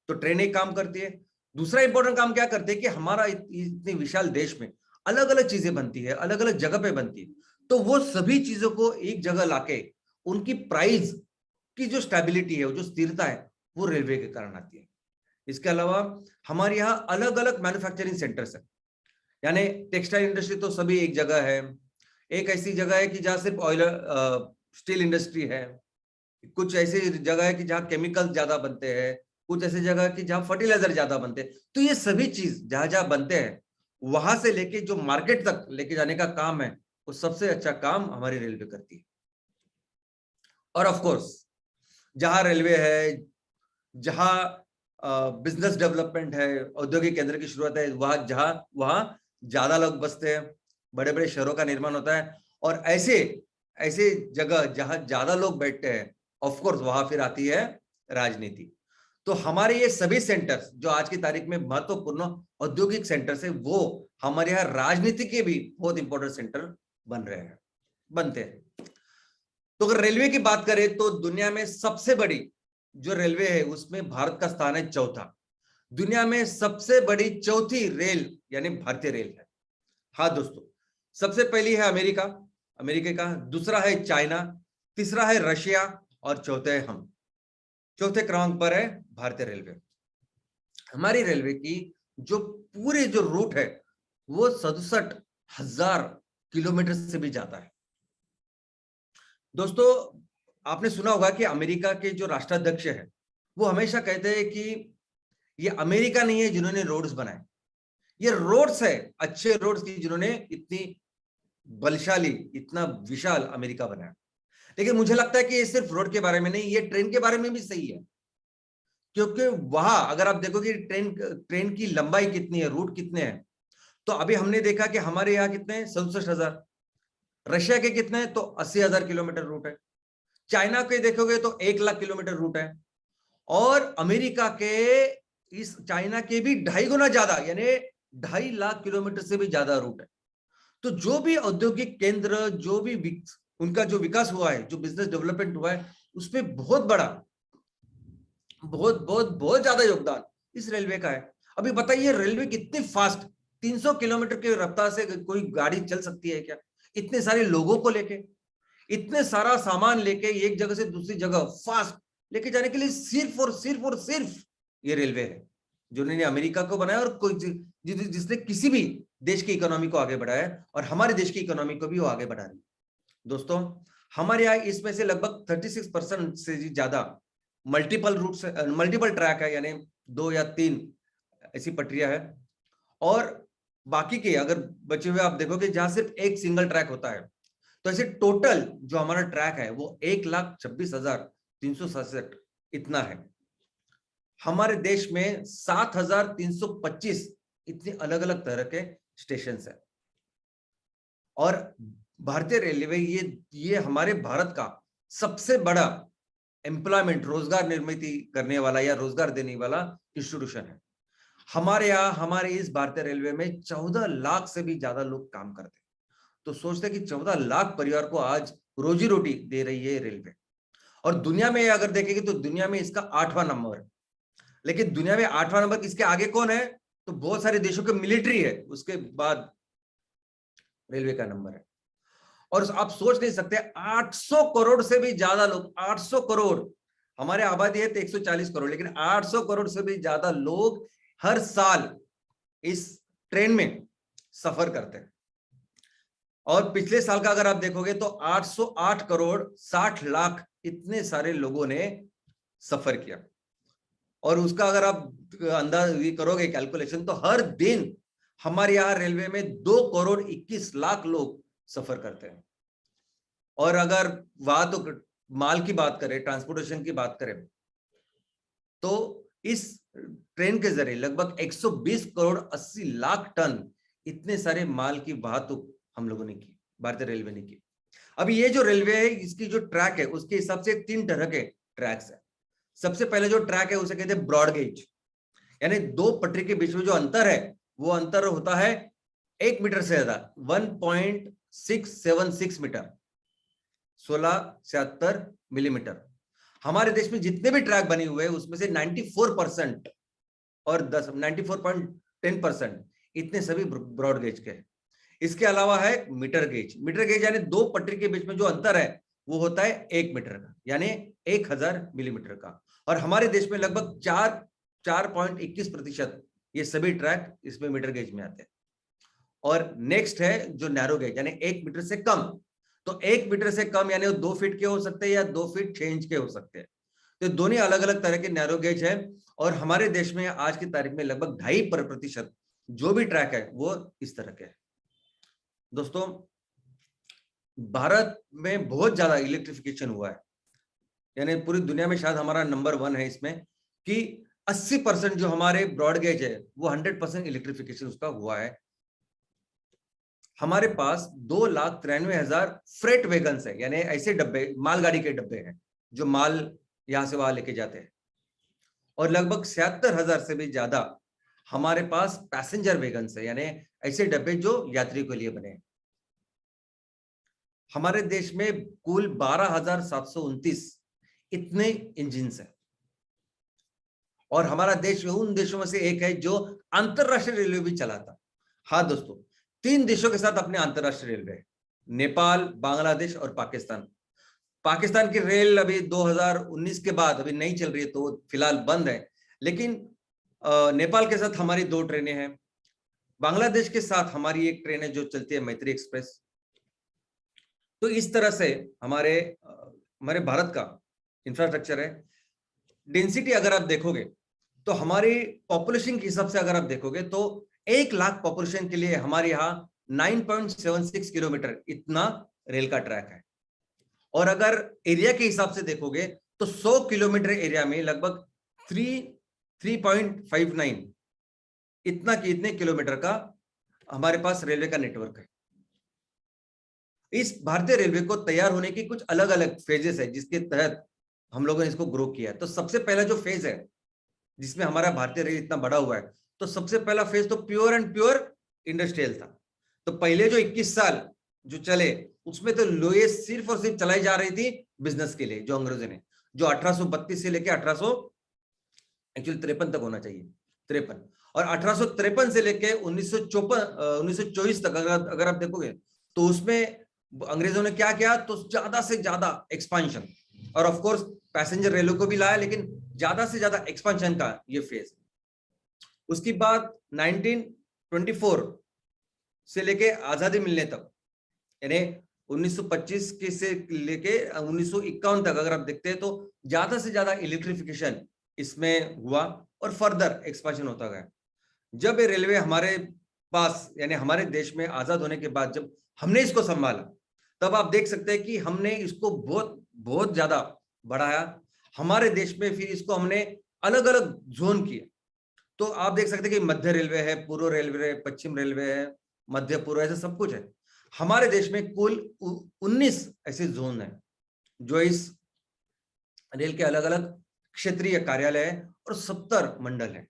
तो ट्रेन एक काम करती है। दूसरा इंपॉर्टेंट काम क्या करते हैं कि हमारा इतने विशाल देश में अलग अलग चीजें बनती है, अलग अलग जगह पे बनती है, तो वो सभी चीजों को एक जगह लाके उनकी प्राइस की जो स्टेबिलिटी है, जो स्थिरता है, वो रेलवे के कारण आती है। इसके अलावा हमारे यहाँ अलग अलग मैन्युफैक्चरिंग सेंटर्स है, यानी टेक्सटाइल इंडस्ट्री तो सभी एक जगह है। एक ऐसी जगह है कि जहाँ सिर्फ ऑयल स्टील इंडस्ट्री है, कुछ ऐसी जगह है कि जहाँ केमिकल ज्यादा बनते हैं, कुछ ऐसी जगह कि जहाँ फर्टिलाइजर ज्यादा बनते हैं। तो ये सभी चीज जहां जहां बनते हैं, वहां से लेके जो मार्केट तक लेके जाने का काम है, वो सबसे अच्छा काम हमारी रेलवे करती है। और ऑफ कोर्स जहां रेलवे है, जहां बिजनेस डेवलपमेंट है, औद्योगिक केंद्र की शुरुआत है, वहां ज्यादा लोग बसते हैं, बड़े बड़े शहरों का निर्माण होता है, और ऐसे ऐसे जगह जहां ज्यादा लोग बैठते हैं, ऑफ कोर्स वहां फिर आती है राजनीति। तो हमारे ये सभी सेंटर्स जो आज की तारीख में महत्वपूर्ण औद्योगिक सेंटर्स है, वो हमारे यहाँ राजनीति के भी बहुत इंपॉर्टेंट सेंटर बनते हैं। तो अगर रेलवे की बात करें तो दुनिया में सबसे बड़ी जो रेलवे है उसमें भारत का स्थान है चौथा। दुनिया में सबसे बड़ी चौथी रेल यानी भारतीय रेल है। हाँ दोस्तों, सबसे पहली है अमेरिका का, दूसरा है चाइना, तीसरा है रशिया, और चौथे है हम। चौथे क्रमांक पर है भारतीय रेलवे। हमारी रेलवे की जो पूरे जो रूट है वो 67,000 किलोमीटर से भी ज्यादा है। दोस्तों, आपने सुना होगा कि अमेरिका के जो राष्ट्राध्यक्ष है वो हमेशा कहते हैं कि ये अमेरिका नहीं है जिन्होंने रोड्स बनाए, ये रोड्स है, अच्छे रोड्स की जिन्होंने इतनी बलशाली, इतना विशाल अमेरिका बनाया। लेकिन मुझे लगता है कि ये सिर्फ रोड के बारे में नहीं, ये ट्रेन के बारे में भी सही है। क्योंकि वहां अगर आप देखोगे ट्रेन की लंबाई कितनी है, रूट कितने हैं, तो अभी हमने देखा कि हमारे यहाँ कितने हैं, 67,000। रशिया के कितने हैं, तो 80,000 किलोमीटर रूट है। चाइना के देखोगे तो 1,00,000 किलोमीटर रूट है, और अमेरिका के इस चाइना के भी 2.5 गुना ज्यादा, यानी 2.5 लाख किलोमीटर से भी ज्यादा रूट है। तो जो भी औद्योगिक केंद्र, जो भी उनका जो विकास हुआ है, जो बिजनेस डेवलपमेंट हुआ है, उसमें बहुत बड़ा, बहुत बहुत बहुत ज्यादा योगदान इस रेलवे का है। अभी बताइए रेलवे कितनी फास्ट, 300 किलोमीटर की रफ्तार से कोई गाड़ी चल सकती है क्या? इतने सारे लोगों को लेके, इतने सारा सामान लेके एक जगह से दूसरी जगह फास्ट लेके जाने के लिए सिर्फ ये रेलवे है, जिन्होंने अमेरिका को बनाया और कोई जिसने किसी भी देश की इकोनॉमी को आगे बढ़ाया है, और हमारे देश की इकोनॉमी को भी वो आगे बढ़ा रही है। दोस्तों, हमारे यहाँ इसमें से लगभग 36% से ज्यादा मल्टीपल ट्रैक है, यानी 2 या 3 ऐसी पटरियां है, और बाकी के अगर बचे हुए आप देखोगे जहां सिर्फ एक सिंगल ट्रैक होता है, तो ऐसे टोटल जो हमारा ट्रैक है वो 1,26,367 इतना है। हमारे देश में 7,325 इतने अलग अलग तरह के स्टेशन है, और भारतीय रेलवे ये हमारे भारत का सबसे बड़ा एम्प्लॉयमेंट, रोजगार निर्मित करने वाला या रोजगार देने वाला इंस्टीट्यूशन है। हमारे यहाँ, हमारे इस भारतीय रेलवे में 14 लाख से भी ज्यादा लोग काम करते हैं। तो सोचते हैं कि 14 लाख परिवार को आज रोजी रोटी दे रही है रेलवे। और दुनिया में अगर देखेंगे तो दुनिया में इसका 8वां नंबर है। लेकिन दुनिया में 8वां नंबर इसके आगे कौन है, तो बहुत सारे देशों के मिलिट्री है, उसके बाद रेलवे का नंबर है। और आप सोच नहीं सकते, 800 करोड़ से भी ज्यादा लोग, 800 करोड़, हमारे आबादी है तो 140 करोड़, लेकिन 800 करोड़ से भी ज्यादा लोग हर साल इस ट्रेन में सफर करते हैं। और पिछले साल का अगर आप देखोगे तो 808 करोड़ 60 लाख इतने सारे लोगों ने सफर किया। और उसका अगर आप अंदाज करोगे, कैलकुलेशन, तो हर दिन हमारे यहाँ रेलवे में 2 करोड़ 21 लाख लोग सफर करते हैं। और अगर माल की बात करें, ट्रांसपोर्टेशन की बात करें, तो इस ट्रेन के जरिए लगभग 120 करोड़ 80 लाख टन इतने सारे माल की वाहतूक हम लोगों ने की, भारतीय रेलवे ने की। अभी ये जो रेलवे है, इसकी जो ट्रैक है उसके हिसाब से 3 तरह के ट्रैक्स है। सबसे पहले जो ट्रैक है उसे कहते हैं ब्रॉड गेज, यानी 2 पटरी के बीच में जो अंतर है वो अंतर होता है 1 मीटर से ज्यादा, 1.676 मीटर, 1676 मिलीमीटर। हमारे देश में जितने भी ट्रैक बने हुए हैं उसमें से 94% और 94.10% इतने सभी ब्रॉड गेज के हैं। इसके अलावा है मीटर गेज। मीटर गेज यानी 2 पटरी के बीच में जो अंतर है वो होता है 1 मीटर का, यानी 1000 मिलीमीटर का। और हमारे देश में लगभग 4.21% ये सभी ट्रैक इसमें मीटर गेज में आते हैं। और नेक्स्ट है जो नैरो गेज, यानी 1 मीटर से कम। तो 1 मीटर से कम यानी 2 फीट के हो सकते हैं या 2 फीट 6 इंच के हो सकते हैं। तो दोनों अलग अलग तरह के नैरो गेज है। और हमारे देश में आज की तारीख में लगभग 2.5% जो भी ट्रैक है वो इस तरह के है। दोस्तों, भारत में बहुत ज्यादा इलेक्ट्रिफिकेशन हुआ है, यानी पूरी दुनिया में शायद हमारा नंबर 1 है इसमें, कि 80% जो हमारे ब्रॉड गेज है वो 100% इलेक्ट्रिफिकेशन उसका हुआ है। हमारे पास 2,93,000 फ्रेट वैगन्स है, यानी ऐसे डब्बे, मालगाड़ी के डब्बे हैं जो माल यहां से वहां लेके जाते हैं। और लगभग 77,000 से भी ज्यादा हमारे पास पैसेंजर वैगन्स है, यानी ऐसे डब्बे जो यात्री के लिए बने हैं। हमारे देश में कुल 12,729 इतने इंजिन है। और हमारा देश उन देशों में से एक है जो अंतरराष्ट्रीय रेलवे भी चलाता। हाँ दोस्तों, 3 देशों के साथ अपने अंतरराष्ट्रीय रेलवे है, नेपाल, बांग्लादेश और पाकिस्तान। पाकिस्तान की रेल अभी 2019 के बाद अभी नहीं चल रही है, तो फिलहाल बंद है। लेकिन नेपाल के साथ हमारी 2 ट्रेनें हैं। बांग्लादेश के साथ हमारी एक ट्रेन है जो चलती है, मैत्री एक्सप्रेस। तो इस तरह से हमारे भारत का इंफ्रास्ट्रक्चर है। डेंसिटी अगर आप देखोगे तो हमारी पॉपुलेशन के हिसाब से अगर आप देखोगे तो 1 लाख पॉपुलेशन के लिए हमारे यहाँ 9.76 किलोमीटर इतना रेल का ट्रैक है। और अगर एरिया के हिसाब से देखोगे तो 100 किलोमीटर एरिया में लगभग 3.59 इतने किलोमीटर का हमारे पास रेलवे का नेटवर्क है। इस भारतीय रेलवे को तैयार होने की कुछ अलग अलग फेजेस है जिसके तहत हम लोगों ने इसको ग्रो किया है। तो सबसे पहला जो फेज है जिसमें हमारा भारतीय रेल इतना बड़ा हुआ है, तो सबसे पहला फेज तो प्योर एंड प्योर इंडस्ट्रियल था। तो पहले जो 21 साल जो चले उसमें तो लोहे सिर्फ और सिर्फ चलाई जा रही थी बिजनेस के लिए, जो अंग्रेजों ने, जो 1832 से लेके 1953 तक होना चाहिए, 53, और 1853 से लेके 1924 तक अगर आप देखोगे तो उसमें अंग्रेजों ने क्या किया, तो ज्यादा से ज्यादा एक्सपांशन, और ऑफ कोर्स पैसेंजर रेलों को भी लाया, लेकिन ज्यादा से ज्यादा एक्सपांशन का ये फेज। उसके बाद 1924 से लेके आजादी मिलने तक, यानी 1925 के से लेके 1951 तक अगर आप देखते हैं तो ज्यादा से ज्यादा इलेक्ट्रिफिकेशन इसमें हुआ और फर्दर एक्सपांशन होता गया। जब ये रेलवे हमारे पास, यानी हमारे देश में आजाद होने के बाद जब हमने इसको संभाला, तब आप देख सकते हैं कि हमने इसको बहुत बहुत ज्यादा बढ़ाया। हमारे देश में फिर इसको हमने अलग अलग जोन किए। तो आप देख सकते हैं कि मध्य रेलवे है, पूर्व रेलवे है, पश्चिम रेलवे है, मध्य पूर्व, ऐसा सब कुछ है। हमारे देश में कुल 19 ऐसे जोन है जो इस रेल के अलग अलग क्षेत्रीय कार्यालय है और 70 मंडल है।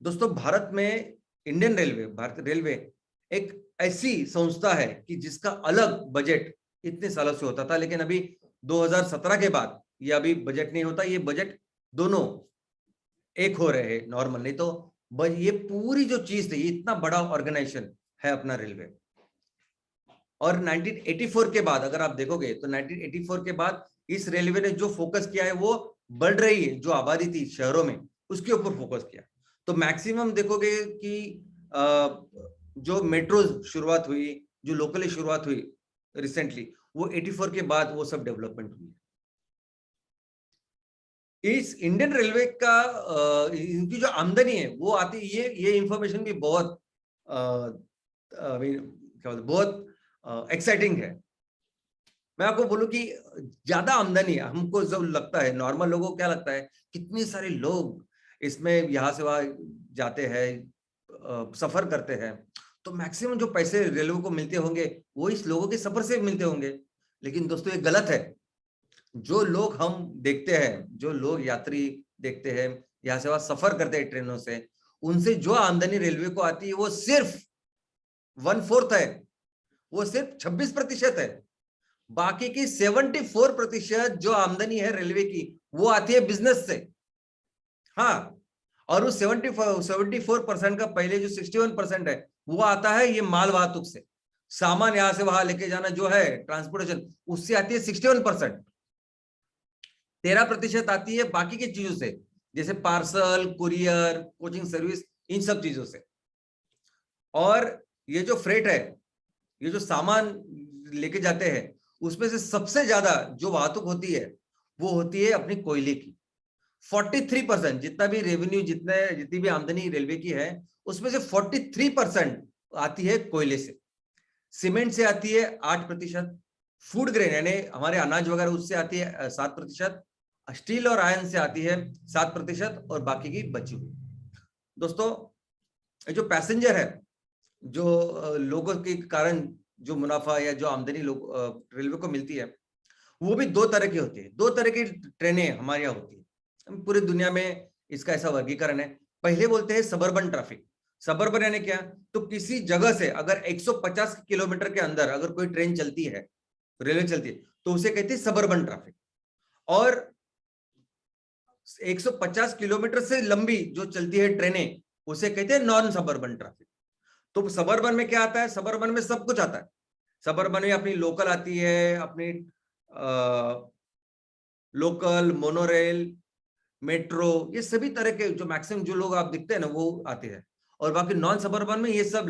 दोस्तों, भारत में इंडियन रेलवे, भारतीय रेलवे एक ऐसी संस्था है कि जिसका अलग बजट इतने सालों से होता था, लेकिन अभी 2017 के बाद ये अभी बजट नहीं होता। ये बजट दोनों एक हो रहे हैं नॉर्मल, नहीं तो ये पूरी जो चीज थी, इतना बड़ा ऑर्गेनाइजेशन है अपना रेलवे। और 1984 के बाद अगर आप देखोगे तो 1984 के बाद इस रेलवे ने जो फोकस किया है वो बढ़ रही है, जो आबादी थी शहरों में उसके ऊपर फोकस किया। तो मैक्सिमम देखोगे कि जो मेट्रो शुरुआत हुई, जो लोकली शुरुआत हुई रिसेंटली, वो 84 के बाद वो सब डेवलपमेंट हुई। इस इंडियन रेलवे का इनकी जो आमदनी है वो आती, ये इंफॉर्मेशन भी बहुत क्या बोलते, बहुत एक्साइटिंग है। मैं आपको बोलूं कि ज्यादा आमदनी हमको जो लगता है, नॉर्मल लोगों को क्या लगता है, कितने सारे लोग इसमें यहाँ से वहां जाते हैं, सफर करते हैं, तो मैक्सिमम जो पैसे रेलवे को मिलते होंगे वो इस लोगों के सफर से मिलते होंगे। लेकिन दोस्तों ये गलत है। जो लोग हम देखते हैं, जो लोग यात्री देखते हैं, यहाँ से वहां सफर करते हैं ट्रेनों से, उनसे जो आमदनी रेलवे को आती है वो सिर्फ 1/4 है, वो सिर्फ 26% है। बाकी की 74% जो आमदनी है रेलवे की वो आती है बिजनेस से। हाँ, और उस 74% का पहले जो 61% है वो आता है ये माल वाहतुक से, सामान यहां से वहां लेके जाना जो है ट्रांसपोर्टेशन, उससे आती है 61%। 13% आती है बाकी की चीजों से, जैसे पार्सल, कुरियर, कोचिंग सर्विस, इन सब चीजों से। और ये जो फ्रेट है, ये जो सामान लेके जाते हैं, उसमें से सबसे ज्यादा जो वाहतुक होती है वो होती है अपनी कोयले की। 43% जितना भी रेवेन्यू, जितनी भी आमदनी रेलवे की है, उसमें से 43% आती है कोयले से। सीमेंट से आती है 8%, फूड ग्रेन यानी हमारे अनाज वगैरह उससे आती है 7%, स्टील और आयरन से आती है 7%, और बाकी की बची हुई। दोस्तों जो पैसेंजर है, जो लोगों के कारण जो मुनाफा या जो आमदनी लोग रेलवे को मिलती है, वो भी दो तरह की होती है। दो तरह की ट्रेनें हमारे यहाँ होती है, पूरी दुनिया में इसका ऐसा वर्गीकरण है। पहले बोलते हैं सबर्बन ट्रैफिक। सबर्बन यानी क्या, तो किसी जगह से अगर 150 किलोमीटर के अंदर अगर कोई ट्रेन चलती है, रेलवे चलती है, तो उसे कहते हैं सबर्बन ट्रैफिक। और 150 किलोमीटर से लंबी जो चलती है ट्रेनें, उसे कहते हैं नॉन सबर्बन ट्रैफिक। तो सबर्बन में क्या आता है, सबर्बन में सब कुछ आता है। सबर्बन में अपनी लोकल आती है, अपनी लोकल, मोनोरेल, मेट्रो, ये सभी तरह के जो मैक्सिमम जो लोग आप दिखते हैं ना वो आते हैं। और बाकी नॉन सबर्बन में ये सब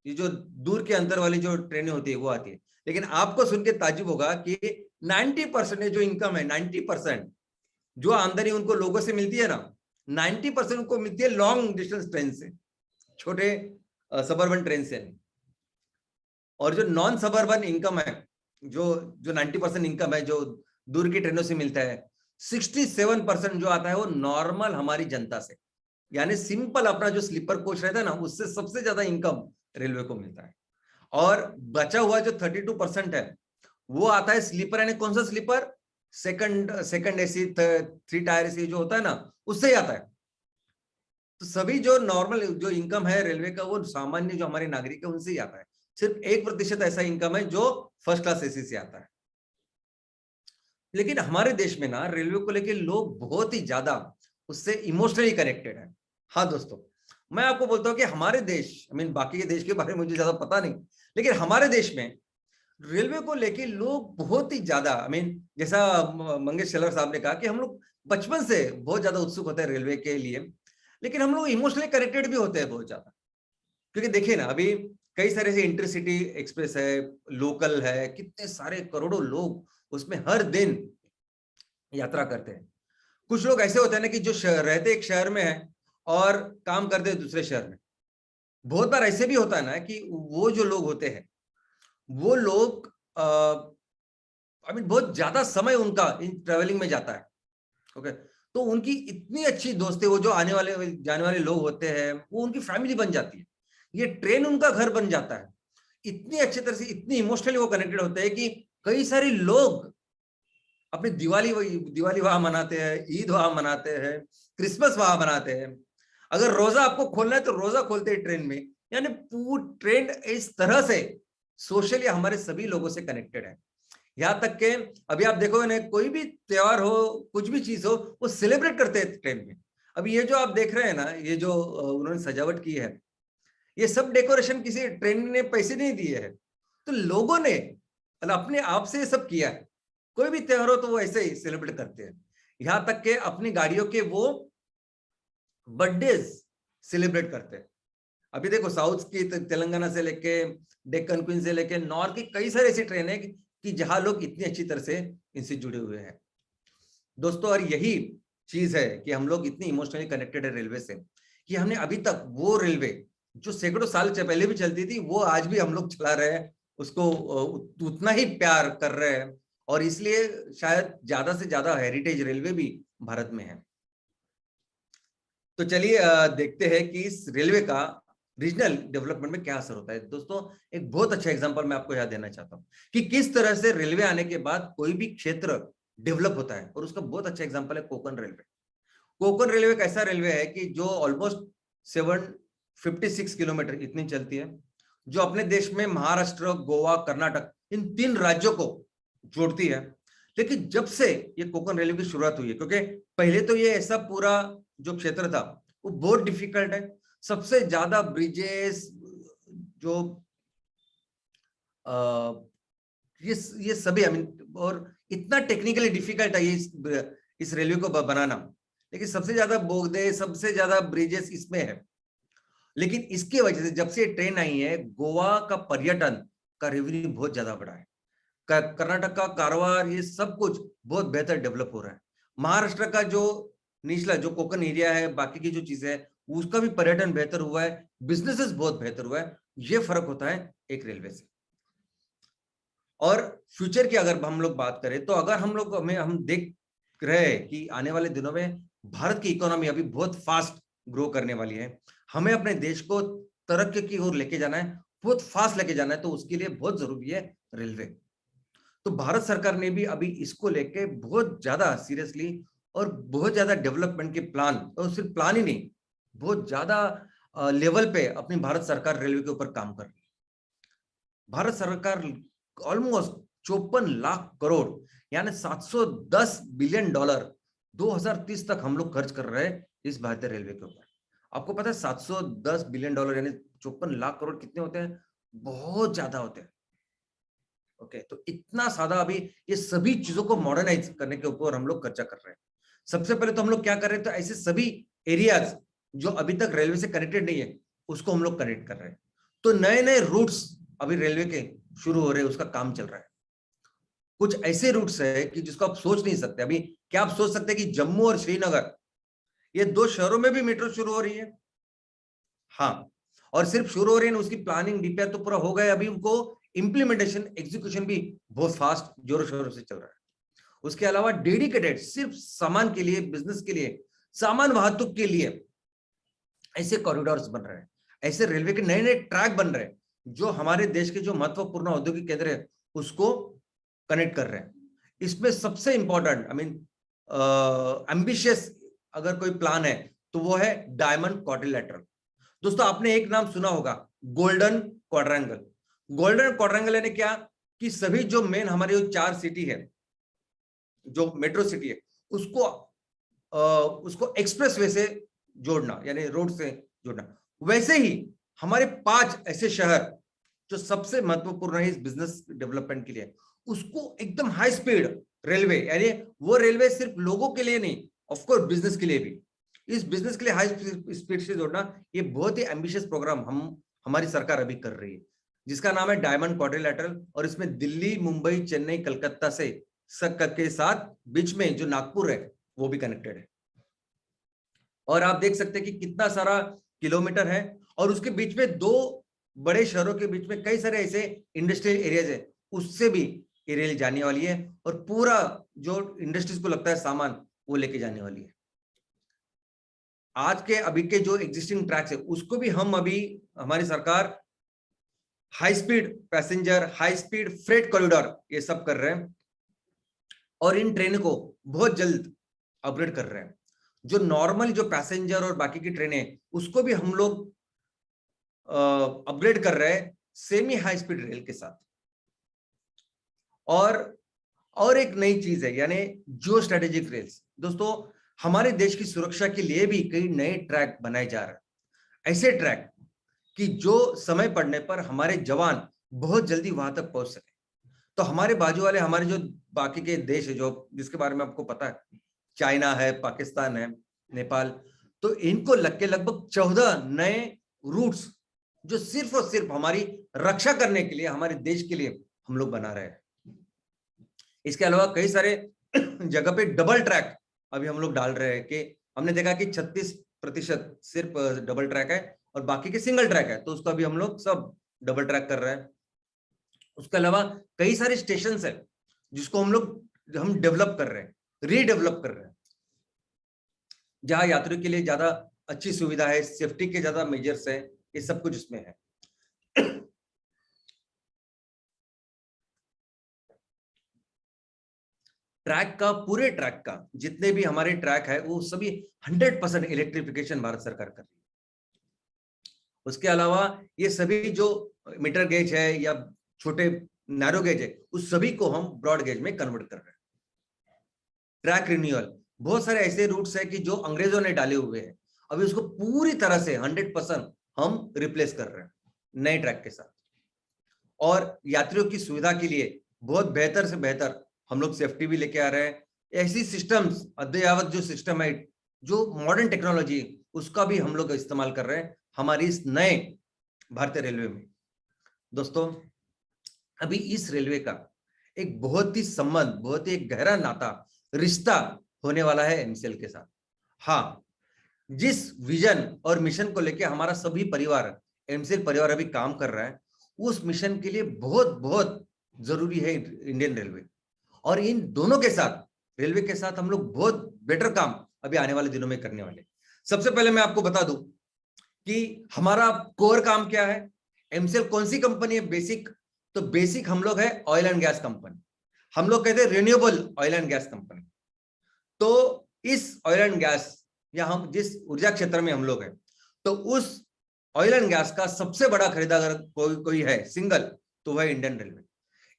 ये जो दूर के अंतर वाली जो ट्रेनें होती है वो आती है। लेकिन आपको सुन के ताज्जुब होगा कि 90% जो इनकम है, 90% जो आमदनी उनको लोगों से मिलती है ना, 90% उनको मिलती है लॉन्ग डिस्टेंस ट्रेन से, छोटे सबर्बन ट्रेन से नहीं। और जो नॉन सबर्बन इनकम है, जो 90% इनकम है जो दूर की ट्रेनों से मिलता है, 67% जो आता है वो नॉर्मल हमारी जनता से, यानी सिंपल अपना जो स्लीपर कोच रहता है ना, उससे सबसे ज्यादा इनकम रेलवे को मिलता है। और बचा हुआ जो 32% है वो आता है स्लीपर, यानी कौन सा sleeper, second AC, 3 tier AC जो होता है ना, उससे ही आता है। तो सभी जो नॉर्मल जो इनकम है रेलवे का, वो सामान्य जो हमारे नागरिक है उनसे ही आता है। सिर्फ 1% ऐसा इनकम है जो फर्स्ट क्लास एसी से आता है। लेकिन हमारे देश में ना रेलवे को लेके लोग बहुत ही ज्यादा उससे इमोशनली कनेक्टेड है। हाँ दोस्तों, मैं आपको बोलता हूँ कि हमारे देश, बाकी के देश के बारे में मुझे ज्यादा पता नहीं, लेकिन हमारे देश में रेलवे को लेके लोग बहुत ही ज्यादा, जैसा मंगेश शेलर साहब ने कहा कि हम लोग बचपन से बहुत ज्यादा उत्सुक होते हैं रेलवे के लिए, लेकिन हम लोग इमोशनली कनेक्टेड भी होते हैं बहुत ज्यादा। क्योंकि देखिए ना, अभी कई सारे से इंटरसिटी एक्सप्रेस है, लोकल है, कितने सारे करोड़ों लोग उसमें हर दिन यात्रा करते हैं। कुछ लोग ऐसे होते हैं ना कि जो रहते एक शहर में है और काम करते हैं दूसरे शहर में। बहुत बार ऐसे भी होता है ना कि वो जो लोग होते हैं, वो लोग बहुत ज्यादा समय उनका इन ट्रेवलिंग में जाता है। ओके, तो उनकी इतनी अच्छी दोस्ती, वो जो आने वाले जाने वाले लोग होते हैं वो उनकी फैमिली बन जाती है। ये ट्रेन उनका घर बन जाता है। इतनी अच्छी तरह से, इतनी इमोशनली वो कनेक्टेड होते हैं कि कई सारे लोग अपनी दिवाली वहां मनाते हैं, ईद वहां मनाते हैं, क्रिसमस वहां मनाते हैं। अगर रोजा आपको खोलना है तो रोजा खोलते हैं ट्रेन में। यानी पूरी ट्रेन इस तरह से सोशली हमारे सभी लोगों से कनेक्टेड है। यहाँ तक के अभी आप देखोगे ना, कोई भी त्योहार हो, कुछ भी चीज हो, वो सेलिब्रेट करते हैं ट्रेन में। अभी ये जो आप देख रहे हैं ना, ये जो उन्होंने सजावट की है, ये सब डेकोरेशन किसी ट्रेन ने पैसे नहीं दिए हैं, तो लोगों ने अपने आप से ये सब किया है। कोई भी त्योहार हो तो वो ऐसे ही सेलिब्रेट करते हैं। यहां तक के अपनी गाड़ियों के वो बर्थडेज सेलिब्रेट करते हैं। अभी देखो साउथ की तेलंगाना से लेके डेक्कन क्वीन से लेके नॉर्थ की कई सारी ऐसी ट्रेन है कि जहां लोग इतनी अच्छी तरह से इनसे जुड़े हुए हैं दोस्तों। और यही चीज है कि हम लोग इतनी इमोशनली कनेक्टेड है रेलवे से, कि हमने अभी तक वो रेलवे जो सैकड़ों साल से पहले भी चलती थी, वो आज भी हम लोग चला रहे हैं, उसको उतना ही प्यार कर रहे हैं, और इसलिए शायद ज्यादा से ज्यादा हेरिटेज रेलवे भी भारत में है। तो चलिए देखते हैं कि इस रेलवे का रीजनल डेवलपमेंट में क्या असर होता है। दोस्तों, एक बहुत अच्छा एग्जांपल मैं आपको यहाँ देना चाहता हूँ कि किस तरह से रेलवे आने के बाद कोई भी क्षेत्र डेवलप होता है, और उसका बहुत अच्छा एग्जांपल है कोंकण रेलवे। कोंकण रेलवे एक ऐसा रेलवे है कि जो ऑलमोस्ट 756 किलोमीटर इतनी चलती है, जो अपने देश में महाराष्ट्र, गोवा, कर्नाटक इन 3 राज्यों को जोड़ती है। लेकिन जब से ये कोंकण रेलवे की शुरुआत हुई है, क्योंकि पहले तो ये ऐसा पूरा जो क्षेत्र था वो बहुत डिफिकल्ट है, सबसे ज्यादा ब्रिजेस जो ये सभी आई मीन, और इतना टेक्निकली डिफिकल्ट है ये इस रेलवे को बनाना। लेकिन सबसे ज्यादा बोगदे, सबसे ज्यादा ब्रिजेस इसमें है। लेकिन इसकी वजह से जब से ट्रेन आई है, गोवा का पर्यटन का रेवेन्यू बहुत ज्यादा बढ़ा है, कर्नाटक का कारवार, ये सब कुछ बहुत बेहतर डेवलप हो रहा है। महाराष्ट्र का जो निचला जो कोंकण एरिया है, बाकी की जो चीजें है, उसका भी पर्यटन बेहतर हुआ है, बिजनेसेस बहुत बेहतर हुआ है। ये फर्क होता है एक रेलवे से। और फ्यूचर की अगर हम लोग बात करें, तो अगर हम देख रहे हैं कि आने वाले दिनों में भारत की इकोनॉमी अभी बहुत फास्ट ग्रो करने वाली है, हमें अपने देश को तरक्की की ओर लेके जाना है, बहुत फास्ट लेके जाना है, तो उसके लिए बहुत जरूरी है रेलवे। तो भारत सरकार ने भी अभी इसको लेके बहुत ज्यादा सीरियसली और बहुत ज्यादा डेवलपमेंट के प्लान, और सिर्फ प्लान ही नहीं, बहुत ज्यादा लेवल पे अपनी भारत सरकार रेलवे के ऊपर काम कर रही है। भारत सरकार ऑलमोस्ट 54 लाख करोड़ यानी 710 बिलियन डॉलर 2030 तक हम लोग खर्च कर रहे हैं इस भारतीय रेलवे के ऊपर। आपको पता है 710 बिलियन डॉलर यानी 54 लाख करोड़ कितने होते हैं? बहुत ज्यादा होते हैं। ओके, तो इतना सादा अभी ये सभी चीजों को मॉडर्नाइज करने के ऊपर हम लोग खर्चा कर रहे हैं। सबसे पहले तो हम लोग क्या कर रहे हैं, तो ऐसे सभी एरियाज जो अभी तक रेलवे से कनेक्टेड नहीं है उसको हम लोग कनेक्ट कर रहे हैं। तो नए नए रूट्स अभी रेलवे के शुरू हो रहे हैं, उसका काम चल रहा है। कुछ ऐसे रूट्स है कि जिसको आप सोच नहीं सकते। अभी क्या आप सोच सकते हैं कि जम्मू और श्रीनगर ये 2 शहरों में भी मेट्रो शुरू हो रही है? हाँ, और सिर्फ शुरू हो रही है, उसकी प्लानिंग रिपेयर तो पूरा हो गया, अभी उनको इंप्लीमेंटेशन एग्जीक्यूशन भी बहुत फास्ट जोरों शोरों से चल रहा है। उसके अलावा डेडिकेटेड सिर्फ सामान के लिए, बिजनेस के लिए, सामान वाहतुक के लिए ऐसे कॉरिडोर्स बन रहे हैं, ऐसे रेलवे के नए नए ट्रैक बन रहे हैं जो हमारे देश के जो महत्वपूर्ण औद्योगिक केंद्र है उसको कनेक्ट कर रहे हैं। इसमें सबसे इंपॉर्टेंट आई मीन एम्बिशियस अगर कोई प्लान है तो वो है डायमंड क्वाड्रिलेटरल। दोस्तों, आपने एक नाम सुना होगा, गोल्डन क्वाड्रेंगल। गोल्डन क्वाड्रेंगल यानी क्या कि सभी जो मेन हमारे जो 4 सिटी है, जो मेट्रो सिटी है, उसको एक्सप्रेसवे से जोड़ना, यानी रोड से जोड़ना। वैसे ही हमारे 5 ऐसे शहर जो सबसे महत्वपूर्ण है इस बिजनेस डेवलपमेंट के लिए, उसको एकदम हाई स्पीड रेलवे, यानी वो रेलवे सिर्फ लोगों के लिए नहीं, ऑफ कोर्स बिजनेस के लिए भी, इस बिजनेस के लिए हाई स्पीड से जोड़ना, ये बहुत ही एम्बिशियस प्रोग्राम हमारी सरकार अभी कर रही है, जिसका नाम है डायमंड क्वाड्रिलेटरल। और इसमें दिल्ली, मुंबई, चेन्नई, कलकत्ता से के साथ बीच में जो नागपुर है वो भी कनेक्टेड है। और आप देख सकते हैं कि कितना सारा किलोमीटर है, और उसके बीच में 2 बड़े शहरों के बीच में कई सारे ऐसे इंडस्ट्रियल एरियाज है, उससे भी ये रेल जाने वाली है, और पूरा जो इंडस्ट्रीज को लगता है सामान वो लेके जाने वाली है। आज के अभी के जो एग्जिस्टिंग ट्रैक्स है उसको भी हम अभी हमारी सरकार high speed passenger, high speed freight corridor ये सब कर रहे हैं, और इन ट्रेन को बहुत जल्द अपग्रेड कर रहे हैं। जो नॉर्मल जो पैसेंजर और बाकी की ट्रेनें उसको भी हम लोग अपग्रेड कर रहे हैं सेमी हाई स्पीड रेल के साथ। और एक नई चीज है, यानी जो स्ट्रेटेजिक रेल्स। दोस्तों, हमारे देश की सुरक्षा के लिए भी कई नए ट्रैक बनाए जा रहे हैं, ऐसे ट्रैक कि जो समय पड़ने पर हमारे जवान बहुत जल्दी वहां तक पहुंच सके। तो हमारे बाजू वाले, हमारे जो बाकी के देश है जो जिसके बारे में आपको पता है, चाइना है, पाकिस्तान है, नेपाल, तो इनको लगभग 14 नए रूट्स जो सिर्फ और सिर्फ हमारी रक्षा करने के लिए, हमारे देश के लिए हम लोग बना रहे हैं। इसके अलावा कई सारे जगह पे डबल ट्रैक अभी हम लोग डाल रहे हैं, कि हमने देखा कि 36% सिर्फ डबल ट्रैक है और बाकी के सिंगल ट्रैक है, तो उसको अभी हम लोग सब डबल ट्रैक कर रहे हैं। उसके अलावा कई सारे स्टेशन है जिसको हम डेवलप कर रहे हैं, रीडेवलप कर रहे हैं, जहां यात्रियों के लिए ज्यादा अच्छी सुविधा है, सेफ्टी के ज्यादा मेजर्स है, ये सब कुछ इसमें है। पूरे ट्रैक का जितने भी हमारे ट्रैक है वो सभी 100% इलेक्ट्रिफिकेशन भारत सरकार कर रही है। उसके अलावा ये सभी जो मीटर गेज है या छोटे नैरो गेज है उस सभी को हम ब्रॉड गेज में कन्वर्ट कर रहे हैं। ट्रैक रिन्यूअल, बहुत सारे ऐसे रूट्स है कि जो अंग्रेजों ने डाले हुए हैं, अभी उसको पूरी तरह से 100% हम रिप्लेस कर रहे हैं नए ट्रैक के साथ। और यात्रियों की सुविधा के लिए बहुत बेहतर से बेहतर हम लोग सेफ्टी भी लेके आ रहे हैं। ऐसी सिस्टम्स, अद्ययावत जो सिस्टम है, जो मॉडर्न टेक्नोलॉजी, उसका भी हम लोग इस्तेमाल कर रहे हैं हमारी इस नए भारतीय रेलवे में। दोस्तों, अभी इस रेलवे का एक बहुत ही संबंध, बहुत ही गहरा नाता, रिश्ता होने वाला है एमसीएल के साथ। हाँ, जिस विजन और मिशन को लेके हमारा सभी परिवार, एमसीएल परिवार अभी काम कर रहा है, उस मिशन के लिए बहुत बहुत जरूरी है इंडियन रेलवे। और इन दोनों के साथ, रेलवे के साथ हम लोग बहुत बेटर काम अभी आने वाले दिनों में करने वाले। सबसे पहले मैं आपको बता दूं कि हमारा कोर काम क्या है। एमसीएल कौन सी कंपनी है? बेसिक, तो बेसिक हम लोग है ऑयल एंड गैस कंपनी, हम लोग कहते हैं renewable oil and gas company. तो इस ऑयल एंड गैस, या हम जिस ऊर्जा क्षेत्र में हम लोग हैं, तो उस ऑयल एंड गैस का सबसे बड़ा खरीदार कोई है सिंगल, तो वह इंडियन रेलवे।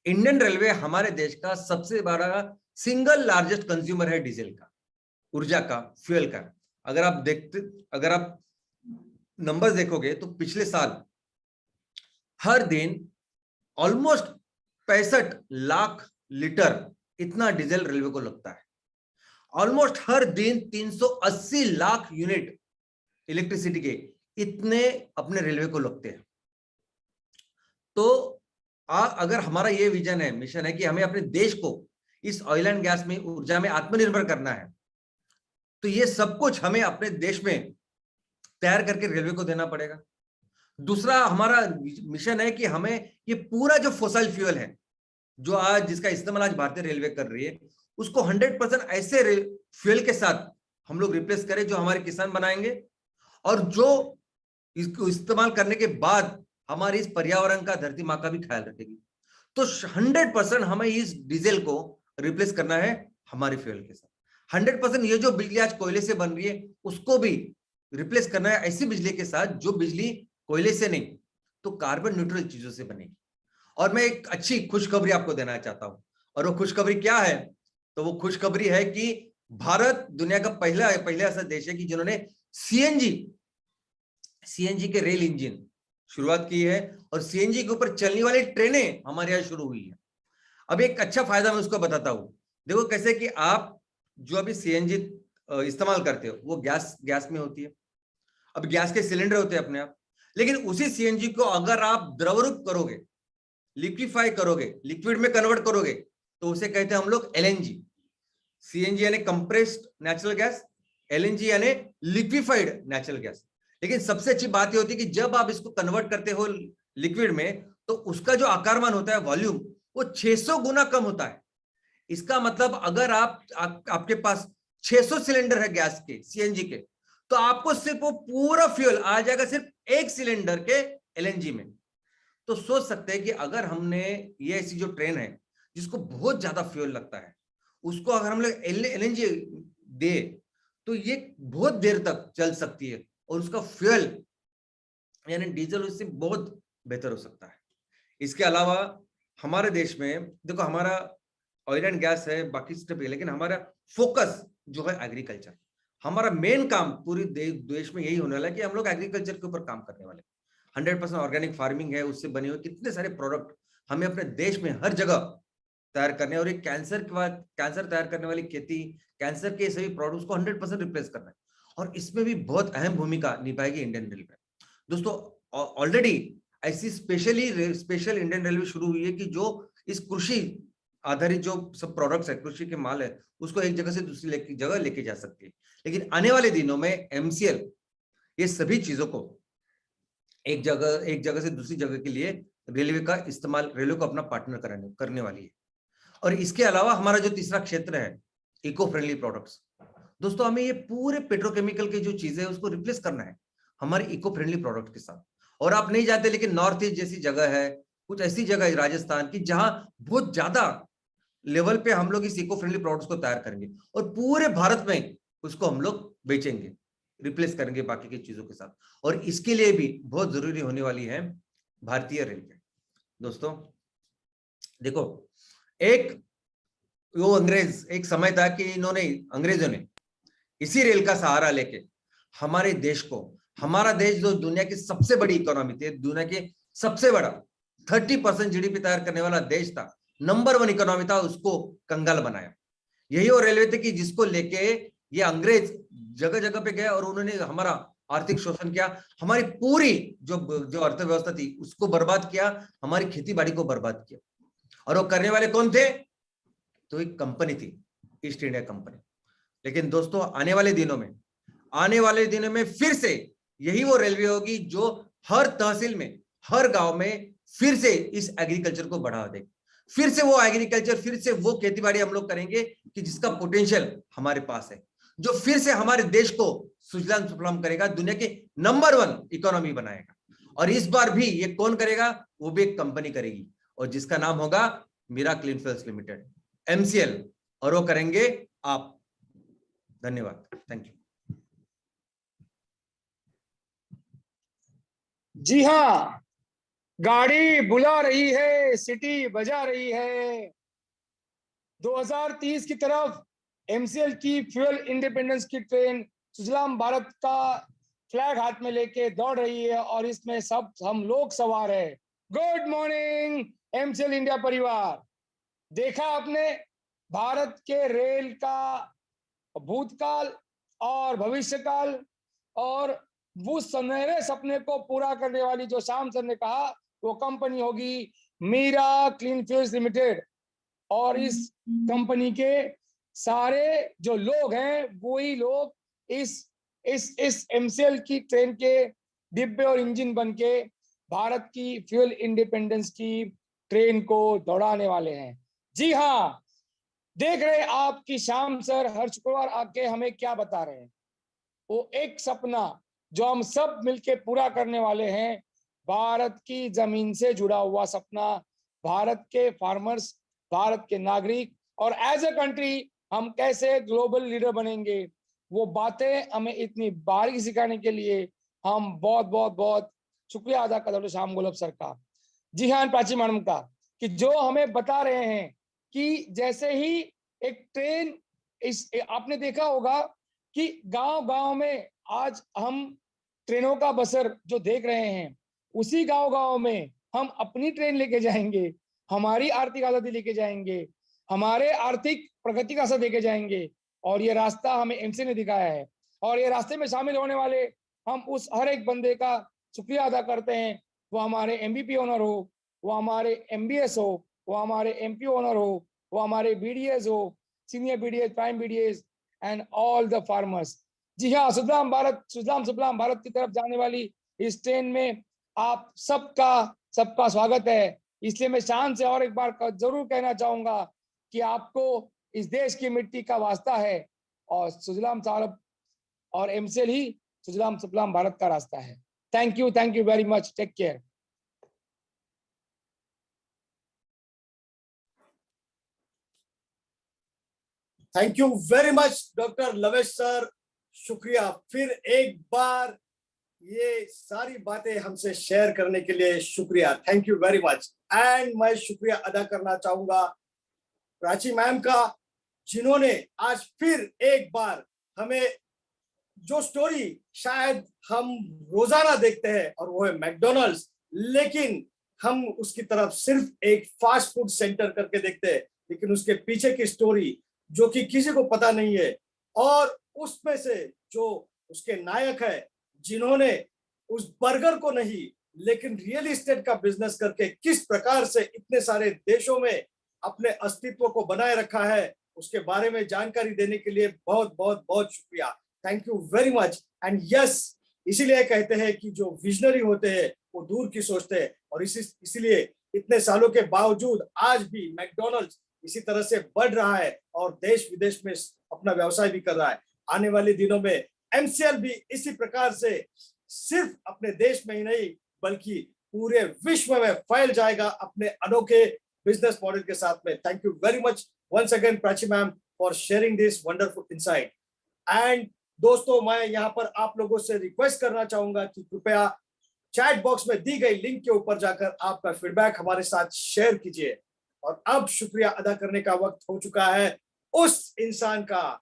इंडियन रेलवे हमारे देश का सबसे बड़ा सिंगल लार्जेस्ट कंज्यूमर है डीजल का, ऊर्जा का, फ्यूल का। अगर आप नंबर्स देखोगे तो पिछले साल हर दिन ऑलमोस्ट 65 लाख लीटर इतना डीजल रेलवे को लगता है। ऑलमोस्ट हर दिन 380 लाख यूनिट इलेक्ट्रिसिटी के इतने अपने रेलवे को लगते हैं। तो अगर हमारा ये विजन है, मिशन है कि हमें अपने देश को इस ऑयल एंड गैस में, ऊर्जा में आत्मनिर्भर करना है, तो ये सब कुछ हमें अपने देश में तैयार करके रेलवे को देना पड़ेगा। दूसरा हमारा मिशन है कि हमें ये पूरा जो फॉसिल फ्यूल है, जो आज जिसका इस्तेमाल आज भारतीय रेलवे कर रही है, उसको 100% ऐसे फ्यूल के साथ हम लोग रिप्लेस करें जो हमारे किसान बनाएंगे, और जो इसको इस्तेमाल करने के बाद हमारी इस पर्यावरण का, धरती माँ का भी ख्याल रखेगी। तो 100% हमें इस डीजल को रिप्लेस करना है हमारे फ्यूल के साथ। 100% ये जो बिजली आज कोयले से बन रही है उसको भी रिप्लेस करना है ऐसी बिजली के साथ जो बिजली कोयले से नहीं, तो कार्बन न्यूट्रल चीजों से बनेगी। और मैं एक अच्छी खुशखबरी आपको देना चाहता हूं, और वो खुशखबरी क्या है? तो वो खुशखबरी है कि भारत दुनिया का पहला ऐसा देश है कि जिन्होंने सीएनजी के रेल इंजन शुरुआत की है, और सीएनजी के ऊपर चलने वाली ट्रेनें हमारे यहाँ शुरू हुई है। अब एक अच्छा फायदा मैं उसको बताता हूं। देखो कैसे कि आप जो अभी सीएनजी इस्तेमाल करते हो वो गैस में होती है। अब गैस के सिलेंडर होते हैं अपने आप, लेकिन उसी सीएनजी को अगर आप द्रवरूप करोगे, लिक्विफाई करोगे, लिक्विड में कन्वर्ट करोगे, तो उसे कहते हैं हम लोग एलएनजी। सीएनजी यानी कंप्रेस्ड नेचुरल गैस, एलएनजी यानी लिक्विफाइड नेचुरल गैस। लेकिन सबसे अच्छी बात यह होती है कि जब आप इसको कन्वर्ट करते हो लिक्विड में, तो उसका जो आकारमान होता है, वॉल्यूम, वो 600 गुना कम होता है। इसका मतलब अगर आपके पास 600 सिलेंडर है गैस के, सीएनजी के, तो आपको सिर्फ वो पूरा फ्यूल आ जाएगा सिर्फ एक सिलेंडर के एलएनजी में। तो सोच सकते हैं कि अगर हमने ये ऐसी जो ट्रेन है जिसको बहुत ज्यादा फ्यूल लगता है, उसको अगर हम लोग एलएनजी दे, तो ये बहुत देर तक चल सकती है, और उसका फ्यूल यानी डीजल उससे बहुत बेहतर हो सकता है। इसके अलावा हमारे देश में देखो, हमारा ऑयल एंड गैस है, बाकी स्टेप है, लेकिन हमारा फोकस जो है एग्रीकल्चर। हमारा मेन काम पूरी देश में यही होने वाला है कि हम लोग एग्रीकल्चर के ऊपर काम करने वाले। 100% ऑर्गेनिक फार्मिंग है, उससे बने हुए कितने सारे प्रोडक्ट हमें अपने देश में हर जगह तैयार करने, और एक कैंसर तैयार करने वाली खेती, कैंसर के सभी प्रोडक्ट्स को 100% रिप्लेस करना है। और इसमें भी बहुत अहम भूमिका निभाएगी इंडियन रेलवे। दोस्तों, ऑलरेडी ऐसी स्पेशल इंडियन रेलवे शुरू हुई है कि जो इस कृषि आधारित जो सब प्रोडक्ट्स है, कृषि के माल है, उसको एक जगह से दूसरी जगह लेके जा सकती है। लेकिन आने वाले दिनों में एमसीएल ये सभी चीजों को एक जगह से दूसरी जगह के लिए रेलवे का इस्तेमाल, रेलवे को अपना पार्टनर करने वाली है। और इसके अलावा हमारा जो तीसरा क्षेत्र है इको फ्रेंडली प्रोडक्ट्स। दोस्तों हमें ये पूरे पेट्रोकेमिकल के जो चीजें है उसको रिप्लेस करना है हमारे इको फ्रेंडली प्रोडक्ट के साथ। और आप नहीं जानते लेकिन नॉर्थ ईस्ट जैसी जगह है, कुछ ऐसी जगह है राजस्थान की जहां बहुत ज्यादा लेवल पे हम लोग इस इको फ्रेंडली प्रोडक्ट्स को तैयार करेंगे और पूरे भारत में उसको हम लोग बेचेंगे, रिप्लेस करेंगे बाकी की चीजों के साथ। और इसके लिए भी बहुत जरूरी होने वाली है भारतीय रेलवे। दोस्तों देखो, एक वो अंग्रेज, एक समय था कि अंग्रेजों ने इसी रेल का सहारा लेके हमारे देश को, हमारा देश जो दुनिया की सबसे बड़ी इकोनॉमी थी, दुनिया के सबसे बड़ा 30% जीडीपी तैयार करने वाला देश था, नंबर 1 इकोनॉमी था, उसको कंगाल बनाया। यही वो रेलवे थे कि जिसको लेके ये अंग्रेज जगह जगह पे गए और उन्होंने हमारा आर्थिक शोषण किया, हमारी पूरी जो अर्थव्यवस्था थी उसको बर्बाद किया, हमारी खेती बाड़ी को बर्बाद किया। और वो करने वाले कौन थे? तो एक कंपनी थी, ईस्ट इंडिया कंपनी। लेकिन दोस्तों आने वाले दिनों में फिर से यही वो रेलवे होगी जो हर तहसील में, हर गांव में फिर से इस एग्रीकल्चर को बढ़ावा देगी। फिर से वो एग्रीकल्चर, फिर से वो खेतीबाड़ी हम लोग करेंगे कि जिसका पोटेंशियल हमारे पास है, जो फिर से हमारे देश को सुजलाम सुफलाम करेगा, दुनिया के नंबर 1 इकोनॉमी बनाएगा। और इस बार भी ये कौन करेगा? वो भी एक कंपनी करेगी और जिसका नाम होगा Meera clean fuels limited, MCL, और वो करेंगे आप। धन्यवाद, थैंक यू। जी हाँ, गाड़ी बुला रही है, सिटी बजा रही है। 2030 की तरफ MCL की फ्यूल इंडिपेंडेंस की ट्रेन सुजलाम भारत का फ्लैग हाथ में लेके दौड़ रही है और इसमें सब हम लोग सवार है। गुड मॉर्निंग MCL इंडिया परिवार। देखा आपने भारत के रेल का भूतकाल और भविष्यकाल और वो सुनहरे सपने को पूरा करने वाली जो श्याम सर ने कहा वो कंपनी होगी मीरा क्लीन फ्यूल्स लिमिटेड। और इस कंपनी के सारे जो लोग हैं वही लोग इस MCL की ट्रेन के डिब्बे और इंजन बन के भारत की फ्यूल इंडिपेंडेंस की ट्रेन को दौड़ाने वाले हैं। जी हाँ, देख रहे आप कि श्याम सर हर शुक्रवार आके हमें क्या बता रहे हैं। वो एक सपना जो हम सब मिलके पूरा करने वाले हैं, भारत की जमीन से जुड़ा हुआ सपना, भारत के फार्मर्स, भारत के नागरिक और एज ए कंट्री हम कैसे ग्लोबल लीडर बनेंगे, वो बातें हमें इतनी बारीकी सिखाने के लिए हम बहुत बहुत बहुत शुक्रिया अदा करते हैं श्याम गोलब सर का। जी हाँ, प्राची मैडम का, कि जो हमें बता रहे हैं कि जैसे ही एक ट्रेन, आपने देखा होगा कि गांव-गांव में आज हम ट्रेनों का बसर जो देख रहे हैं, उसी गांव-गांव में हम अपनी ट्रेन लेके जाएंगे, हमारी आर्थिक आजादी लेके जाएंगे, हमारे आर्थिक प्रगति का असर लेके जाएंगे। और ये रास्ता हमें MCL ने दिखाया है और ये रास्ते में शामिल होने वाले हम उस हर एक बंदे का शुक्रिया अदा करते हैं। वो हमारे MBP ओनर हो, वो हमारे MBS हो, वो हमारे MP ओनर हो, वो हमारे BDS हो, senior BDS, prime BDS and all the farmers. जी हाँ, सुजलाम सुफलाम भारत की तरफ जाने वाली इस ट्रेन में आप सबका स्वागत है। इसलिए मैं शान से और एक बार जरूर कहना चाहूंगा कि आपको इस देश की मिट्टी का वास्ता है और सुजलाम साहब और MCL ही सुजलाम सुफलाम भारत का रास्ता है। Thank you very much, take care. Thank you very much doctor Lavesh sir, शुक्रिया फिर एक बार ये सारी बातें हमसे शेयर करने के लिए, शुक्रिया, thank you very much. And मैं शुक्रिया अदा करना चाहूंगा प्राची मैम का, जिन्होंने आज फिर एक बार हमें जो स्टोरी शायद हम रोजाना देखते हैं और वो है मैकडॉनल्ड्स, लेकिन हम उसकी तरफ सिर्फ एक फास्ट फूड सेंटर करके देखते हैं, लेकिन उसके पीछे की स्टोरी जो कि किसी को पता नहीं है। और उसमें से जो उसके नायक है, जिन्होंने उस बर्गर को नहीं लेकिन रियल एस्टेट का बिजनेस करके किस प्रकार से इतने सारे देशों में अपने अस्तित्व को बनाए रखा है, उसके बारे में जानकारी देने के लिए बहुत बहुत बहुत शुक्रिया, thank you very much. And yes, इसीलिए कहते हैं कि जो विजनरी होते हैं वो दूर की सोचते हैं, और इसीलिए इतने सालों के बावजूद आज भी मैकडॉनल्ड्स इसी तरह से बढ़ रहा है और देश विदेश में अपना व्यवसाय भी कर रहा है। आने वाले दिनों में एमसीएल भी इसी प्रकार से सिर्फ अपने देश में ही नहीं बल्कि पूरे विश्व में फैल जाएगा अपने अनोखे बिजनेस मॉडल के साथ में। Thank you very much once again Prachi ma'am for sharing this wonderful insight. And दोस्तों, मैं यहाँ पर आप लोगों से रिक्वेस्ट करना चाहूंगा कि कृपया चैट बॉक्स में दी गई लिंक के ऊपर जाकर आपका फीडबैक हमारे साथ शेयर कीजिए। और अब शुक्रिया अदा करने का वक्त हो चुका है उस इंसान का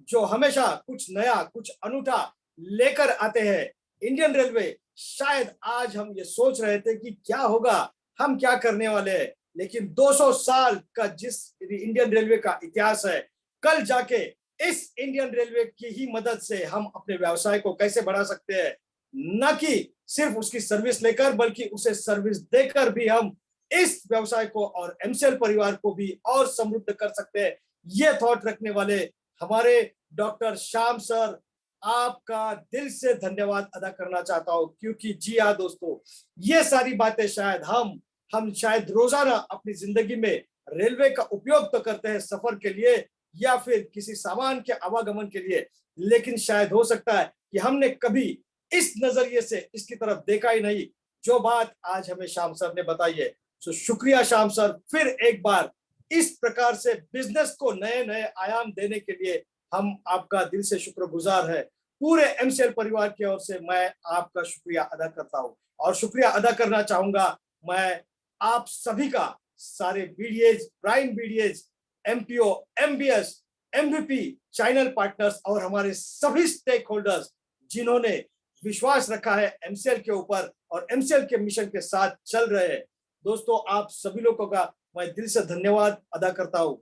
जो हमेशा कुछ नया कुछ अनूठा लेकर आते हैं। इंडियन रेलवे, शायद आज हम ये सोच रहे थे कि क्या होगा, हम क्या करने वाले हैं, लेकिन 200 साल का जिस इंडियन रेलवे का इतिहास है, कल जाके इस इंडियन रेलवे की ही मदद से हम अपने व्यवसाय को कैसे बढ़ा सकते हैं, न कि सिर्फ उसकी सर्विस लेकर बल्कि उसे सर्विस देकर भी हम इस व्यवसाय को और एमसीएल परिवार को भी और समृद्ध कर सकते हैं। ये थॉट रखने वाले हमारे डॉक्टर श्याम सर, आपका दिल से धन्यवाद अदा करना चाहता हूं, क्योंकि जी हाँ दोस्तों, ये सारी बातें शायद हम शायद रोजाना अपनी जिंदगी में रेलवे का उपयोग तो करते हैं सफर के लिए या फिर किसी सामान के आवागमन के लिए, लेकिन शायद हो सकता है कि हमने कभी इस नजरिए से इसकी तरफ देखा ही नहीं जो बात आज हमें श्याम सर ने बताई है। तो शुक्रिया श्याम सर, फिर एक बार इस प्रकार से बिजनेस को नए नए आयाम देने के लिए हम आपका दिल से शुक्रगुजार है। पूरे एमसीएल परिवार की ओर से मैं आपका शुक्रिया अदा करता हूं और शुक्रिया अदा करना चाहूंगा मैं आप सभी का, सारे BDAs, prime BDAs, MPO, MBS, MVP, channel partners और हमारे सभी स्टेक होल्डर्स जिन्होंने विश्वास रखा है एमसीएल के ऊपर और एमसीएल के मिशन के साथ चल रहे हैं। दोस्तों, आप सभी लोगों का मैं दिल से धन्यवाद अदा करता हूं।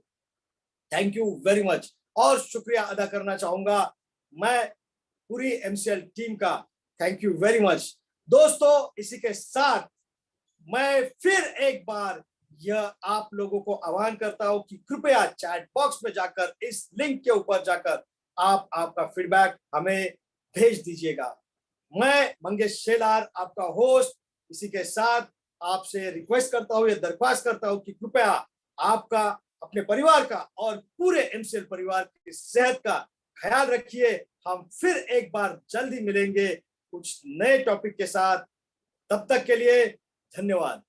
Thank you very much. और शुक्रिया अदा करना चाहूंगा मैं पूरी एमसीएल टीम का। Thank you very much. दोस्तों, इसी के साथ मैं फिर एक बार यह आप लोगों को आह्वान करता हूं कि कृपया चैट बॉक्स में जाकर इस लिंक के ऊपर जाकर आप आपका फीडबैक हमें भेज दीजिएगा। मैं मंगेश शेलार, आपका होस्ट, इसी के साथ आपसे रिक्वेस्ट करता हूं या दरख्वास्त करता हूं कि कृपया आपका, अपने परिवार का और पूरे एमसीएल परिवार की सेहत का ख्याल रखिए। हम फिर एक बार जल्दी मिलेंगे कुछ नए टॉपिक के साथ। तब तक के लिए धन्यवाद।